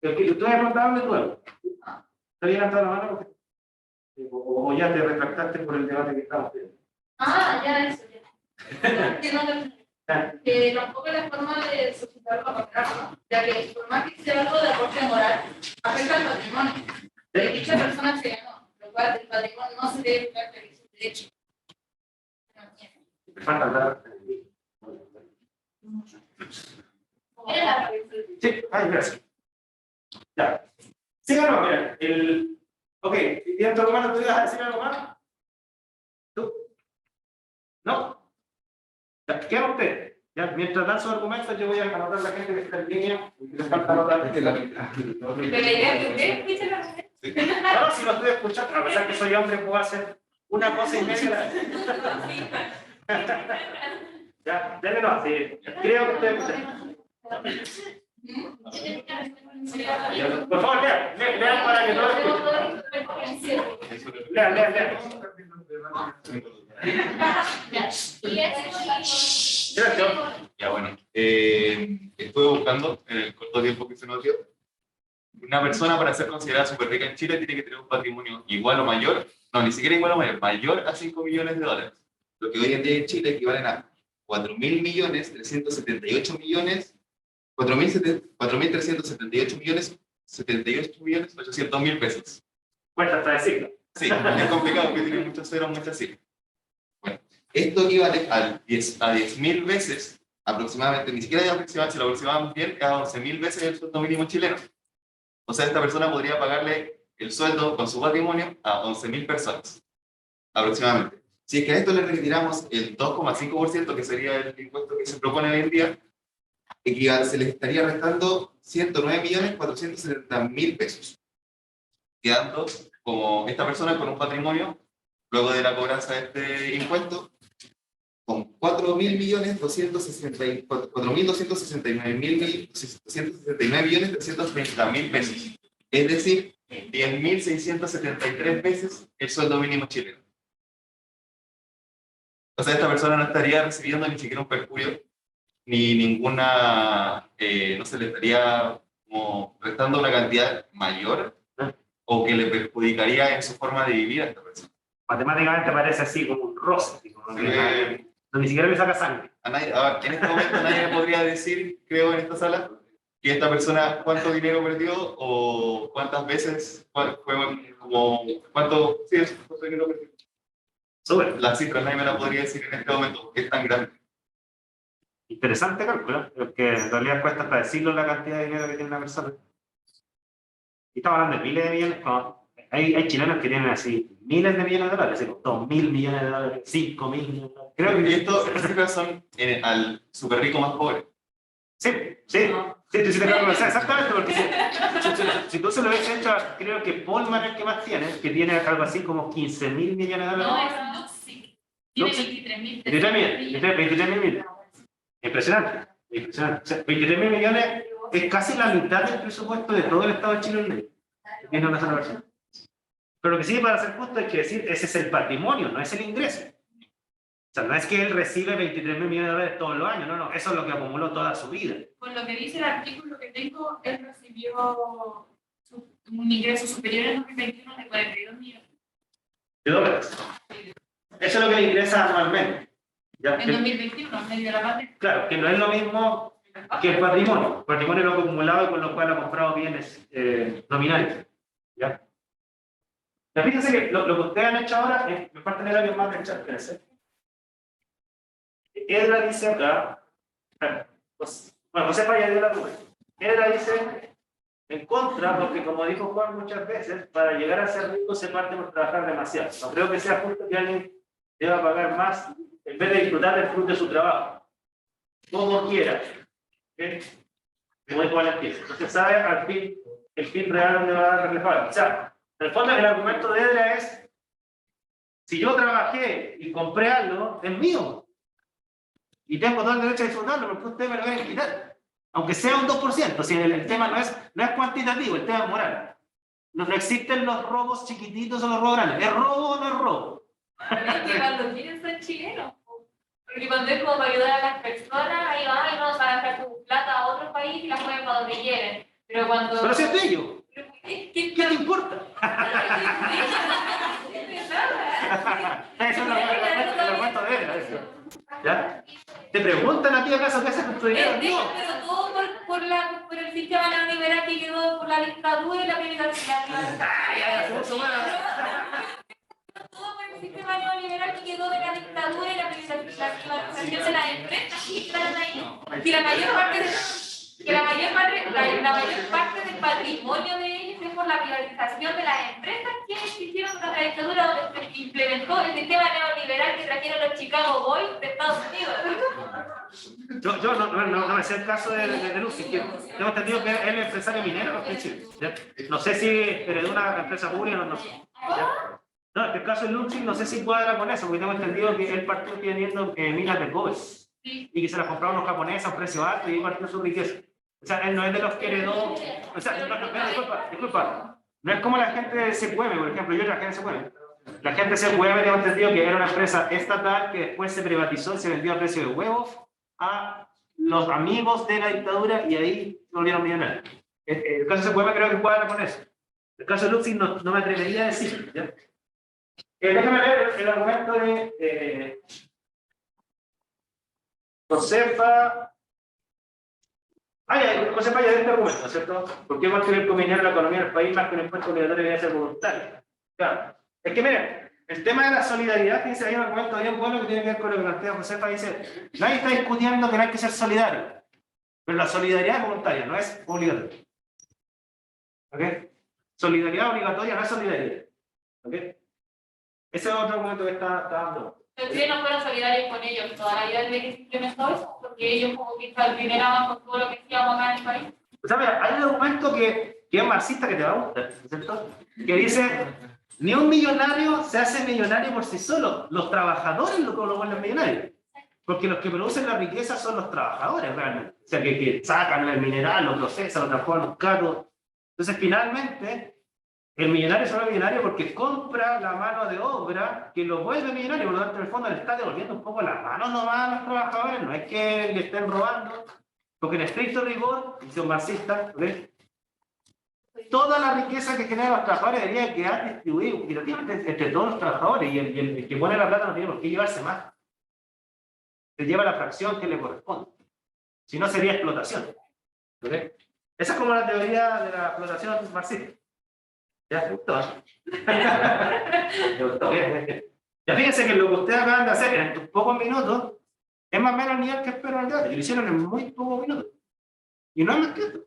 Ustedes preguntaban de nuevo. ¿Te había levantado la mano? O ya te retractaste por el debate que estamos teniendo. Ya eso, ya. Que tampoco es la forma de suscitar lo contrario, ¿no? Ya que por más que sea algo de aporte moral, afecta al patrimonio. De dicha persona se ganó, lo cual el patrimonio no se debe caracterizar su derecho. Me falta hablar. Sí, gracias. Ya. Síganos, mira. Ok, ¿y en tu hermano tú ibas a decir algo más? ¿Tú? ¿No? Ya, ¿qué hago usted? Ya, mientras dan sus argumentos, yo voy a anotar a la gente que está en línea. Les falta anotar. Pero la idea es que ustedes escuchen la gente. No, si lo estoy escuchando, a pesar que soy hombre, puedo hacer una cosa y media. Ya, denle no, sí. Creo que estoy escuchando. Por favor, lean para que todos escuchen. Lean. Ya, bueno. Estuve buscando en el corto tiempo que se nos dio. Una persona para ser considerada súper rica en Chile tiene que tener un patrimonio igual o mayor, no, ni siquiera igual o mayor, mayor a 5 millones de dólares. Lo que hoy en día en Chile equivalen a 4.378.800.000 pesos. Cuenta hasta decirlo. Sí, es complicado porque tiene muchos ceros, muchas cifras. Bueno, esto equivale a 10.000 veces, aproximadamente, ni siquiera de aproximadamente, si lo aproximamos bien, a 11.000 veces el sueldo mínimo chileno. O sea, esta persona podría pagarle el sueldo con su patrimonio a 11.000 personas, aproximadamente. Si es que a esto le retiramos el 2,5%, que sería el impuesto que se propone hoy en día, se les estaría restando 109.470.000 pesos, quedando como esta persona con un patrimonio, luego de la cobranza de este impuesto, con 4.269.330.000 pesos, es decir, 10.673 veces el sueldo mínimo chileno. O sea, esta persona no estaría recibiendo ni siquiera un perjurio, ni ninguna, no se le estaría como restando una cantidad mayor o que le perjudicaría en su forma de vivir a esta persona. Matemáticamente parece así como un roce, así como ni siquiera le saca sangre. En este momento nadie me podría decir, creo, en esta sala, que esta persona cuánto dinero perdió o cuántas veces fue como cuánto dinero perdió. Súper. Las cifras nadie me la podría decir en este momento, es tan grande. Interesante cálculo, porque en realidad cuesta hasta decirlo la cantidad de dinero que tiene una persona. Y estamos hablando de miles de millones. Hay chilenos que tienen así miles de millones de dólares, 2.000 millones de dólares, 5.000 millones de dólares. Creo que estas cifras son al súper rico más pobre. Sí, te cálculo, exactamente, porque si tú se lo ves hecho, creo que Polman es el que más tiene, que tiene algo así como 15.000 millones de dólares. No, es Luxi. Tiene 23.000. 23.000. Impresionante. O sea, 23.000 millones es casi la mitad del presupuesto de todo el Estado de Chile. Tiene una sola persona. Pero lo que sí, para ser justo, hay que decir, ese es el patrimonio, no es el ingreso. O sea, no es que él recibe 23.000 millones de dólares todos los años, no, eso es lo que acumuló toda su vida. Con lo que dice el artículo que tengo, él recibió un ingreso superior en 2021 de 42 millones. ¿De dólares? Eso es lo que le ingresa anualmente. ¿Ya? En 2021, en medio de la pandemia. Claro, que no es lo mismo que el patrimonio. El patrimonio es lo que acumulado y con lo cual ha comprado bienes nominales. ¿Ya? Pero fíjense que lo que ustedes han hecho ahora es, me falta el área más de echar, fíjense. Edra dice acá, bueno, José Falla dio la argumento. Edra dice en contra, porque como dijo Juan muchas veces, para llegar a ser rico se parte por trabajar demasiado. No creo que sea justo que alguien deba pagar más en vez de disfrutar del fruto de su trabajo. Como quiera. ¿Okay? Como dijo Valentín. Entonces sabe al fin, el fin real donde va a reflejar. O sea, en el fondo el argumento de Edra es, si yo trabajé y compré algo, es mío. Y tengo todo el derecho a disfrutarlo, porque ustedes me lo van a quitar. Aunque sea un 2%, si el tema no es cuantitativo, el tema es moral. No existen los robos chiquititos o los robos grandes. ¿Es robo o no es robo? Es que cuando quieren son chilenos. Porque cuando es como para ayudar a las personas, ahí van y no van a dejar su plata a otro país y la mueven para donde quieren. Pero cuando... Pero si es de ellos. ¿Qué te importa? Eso es el argumento de él. ¿Ya? ¿Te preguntan a ti acaso qué haces con tu dinero? No. Pero todo por el sistema neoliberal que quedó por la dictadura y la privatización. Todo por el sistema neoliberal que quedó de la dictadura y la privatización de las empresas que están ahí. Si la mayor parte del patrimonio de ellos es por la privatización de las empresas que hicieron durante la dictadura, donde se implementó el sistema neoliberal que trajeron los Chicago Boys de Estados Unidos. Yo no me sé el caso de Lucy, que tengo entendido que él es empresario minero en Chile. ¿Ya? No sé si heredó una empresa pública o no. ¿Ya? No, en el caso de Lucy no sé si cuadra con eso, porque tengo entendido que él partió teniendo minas de cobre y que se las compraron los japoneses a un precio alto y ahí partió su riqueza. O sea, él no es de los que heredó. O sea, disculpa. No es como la gente de CQM, por ejemplo, yo trabajé en CQM. La gente de CQM tengo entendido que era una empresa estatal que después se privatizó y se vendió a precio de huevos a los amigos de la dictadura y ahí se volvieron millonarios. El caso de CQM creo que cuadra con eso. El caso de Luxi no me atrevería a decir. ¿Ya? Déjame leer el argumento de Josefa. Josefa ya de este argumento, ¿cierto? ¿Por qué contribuir con dinero a la economía del país más que un impuesto obligatorio debe ser voluntario? Claro. Es que miren, el tema de la solidaridad, dice, hay un argumento bien bueno que tiene que ver con lo que plantea Josefa, dice, nadie está discutiendo que no hay que ser solidario, pero la solidaridad es voluntaria, no es obligatoria. ¿Ok? Solidaridad obligatoria no es solidaridad. ¿Ok? Ese es otro argumento que está dando. Los chilenos fueron solidarios con ellos toda la vida desde que se implementó eso, porque ellos como que se adineraban con todo lo que hacíamos acá en el país. O sea, mira, hay un argumento que es marxista que te va a gustar, ¿cierto? Que dice, ni un millonario se hace millonario por sí solo, los trabajadores lo vuelven millonarios. Porque los que producen la riqueza son los trabajadores realmente. O sea, que sacan el mineral, lo procesan, lo transforman en los carros. Entonces, finalmente, el millonario se vuelve millonario porque compra la mano de obra que lo vuelve millonario. Por lo tanto, en el fondo le está devolviendo un poco las manos nomás a los trabajadores. No es que le estén robando. Porque en estricto rigor, dice un marxista, ¿ves? Toda la riqueza que generan los trabajadores debería quedar distribuida entre todos los trabajadores. Y el que pone la plata no tiene por qué llevarse más. Se lleva la fracción que le corresponde. Si no, sería explotación. ¿Ves? Esa es como la teoría de la explotación marxista. Ya, ¿te gustó? ¿Te gustó? Bien, bien. Ya fíjense que lo que ustedes acaban de hacer en estos pocos minutos es más o menos el nivel que espero en el debate. Y lo hicieron en muy pocos minutos. Y no es más que esto.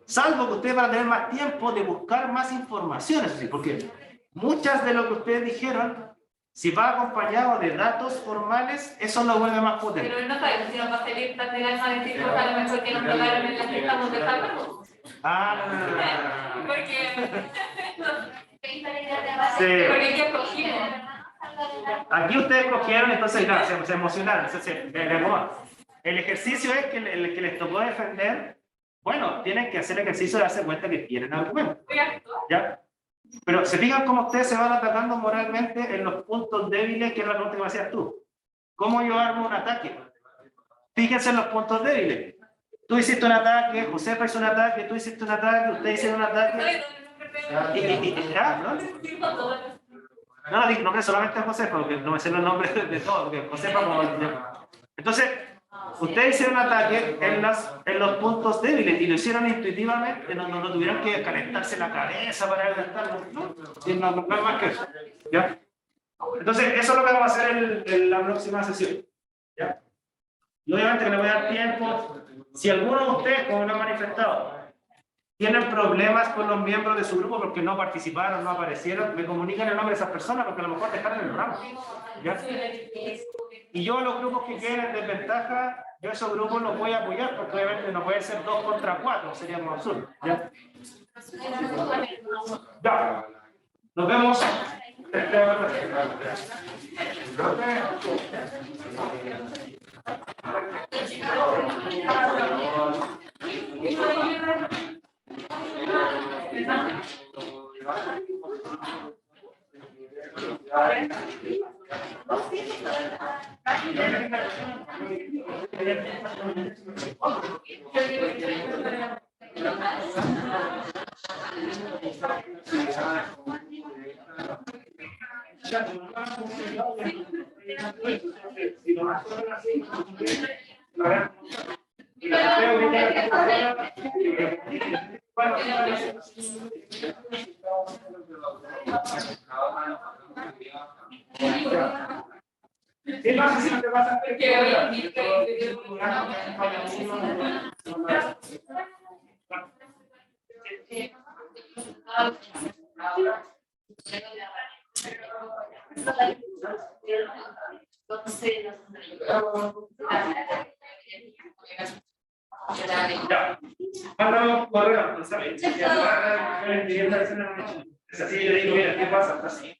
Salvo que ustedes van a tener más tiempo de buscar más información, eso sí, porque muchas de lo que ustedes dijeron, si va acompañado de datos formales, eso lo vuelve más potente. Pero no sabemos si nos va a salir tan del alma decir cosas a lo mejor que nos tocaron en las que estamos de acuerdo. Porque... Sí. Porque ¿qué escogimos? Aquí ustedes cogieron, entonces nada, se emocionaron. El ejercicio es que el que les tocó defender, bueno, tienen que hacer el ejercicio de darse cuenta que tienen argumentos. ¿Ya? Pero se fijan cómo ustedes se van atacando moralmente en los puntos débiles, que es la pregunta que me hacías tú. ¿Cómo yo armo un ataque? Fíjense en los puntos débiles. Tú hiciste un ataque, Josefa hizo un ataque, tú hiciste un ataque, ustedes hicieron un ataque. No, no nombre solamente a Josefa, porque no me sé los nombres de todos, porque Josefa como... Entonces, ustedes hicieron un ataque en los puntos débiles y lo hicieron intuitivamente, no tuvieron que calentarse la cabeza para calentarlo, no es más que eso. ¿Ya? Entonces, eso es lo que vamos a hacer en la próxima sesión. ¿Ya? Y obviamente que le voy a dar tiempo. Si alguno de ustedes, como lo han manifestado, tienen problemas con los miembros de su grupo porque no participaron, no aparecieron, me comunican el nombre de esas personas porque a lo mejor dejaron el ramo. ¿Ya? Y yo los grupos que queden en desventaja, yo esos grupos los voy a apoyar porque obviamente no pueden ser 2 contra 4, sería muy absurdo. ¿Ya? Ya. Nos vemos. ¿Qué pasa si no te vas a hacer ya. Mándame un correo, ¿sabes? Es así, yo le digo, mira, ¿qué pasa? Así.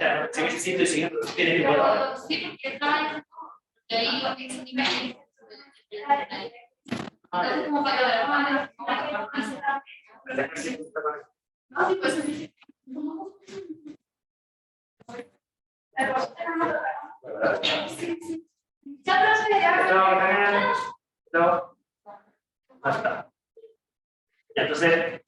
Ya, si necesito y siguiendo, tiene que poder. Sí, porque está ahí lo que es nivel. Entonces, como para no, sí, pues No. Basta. Ya, entonces,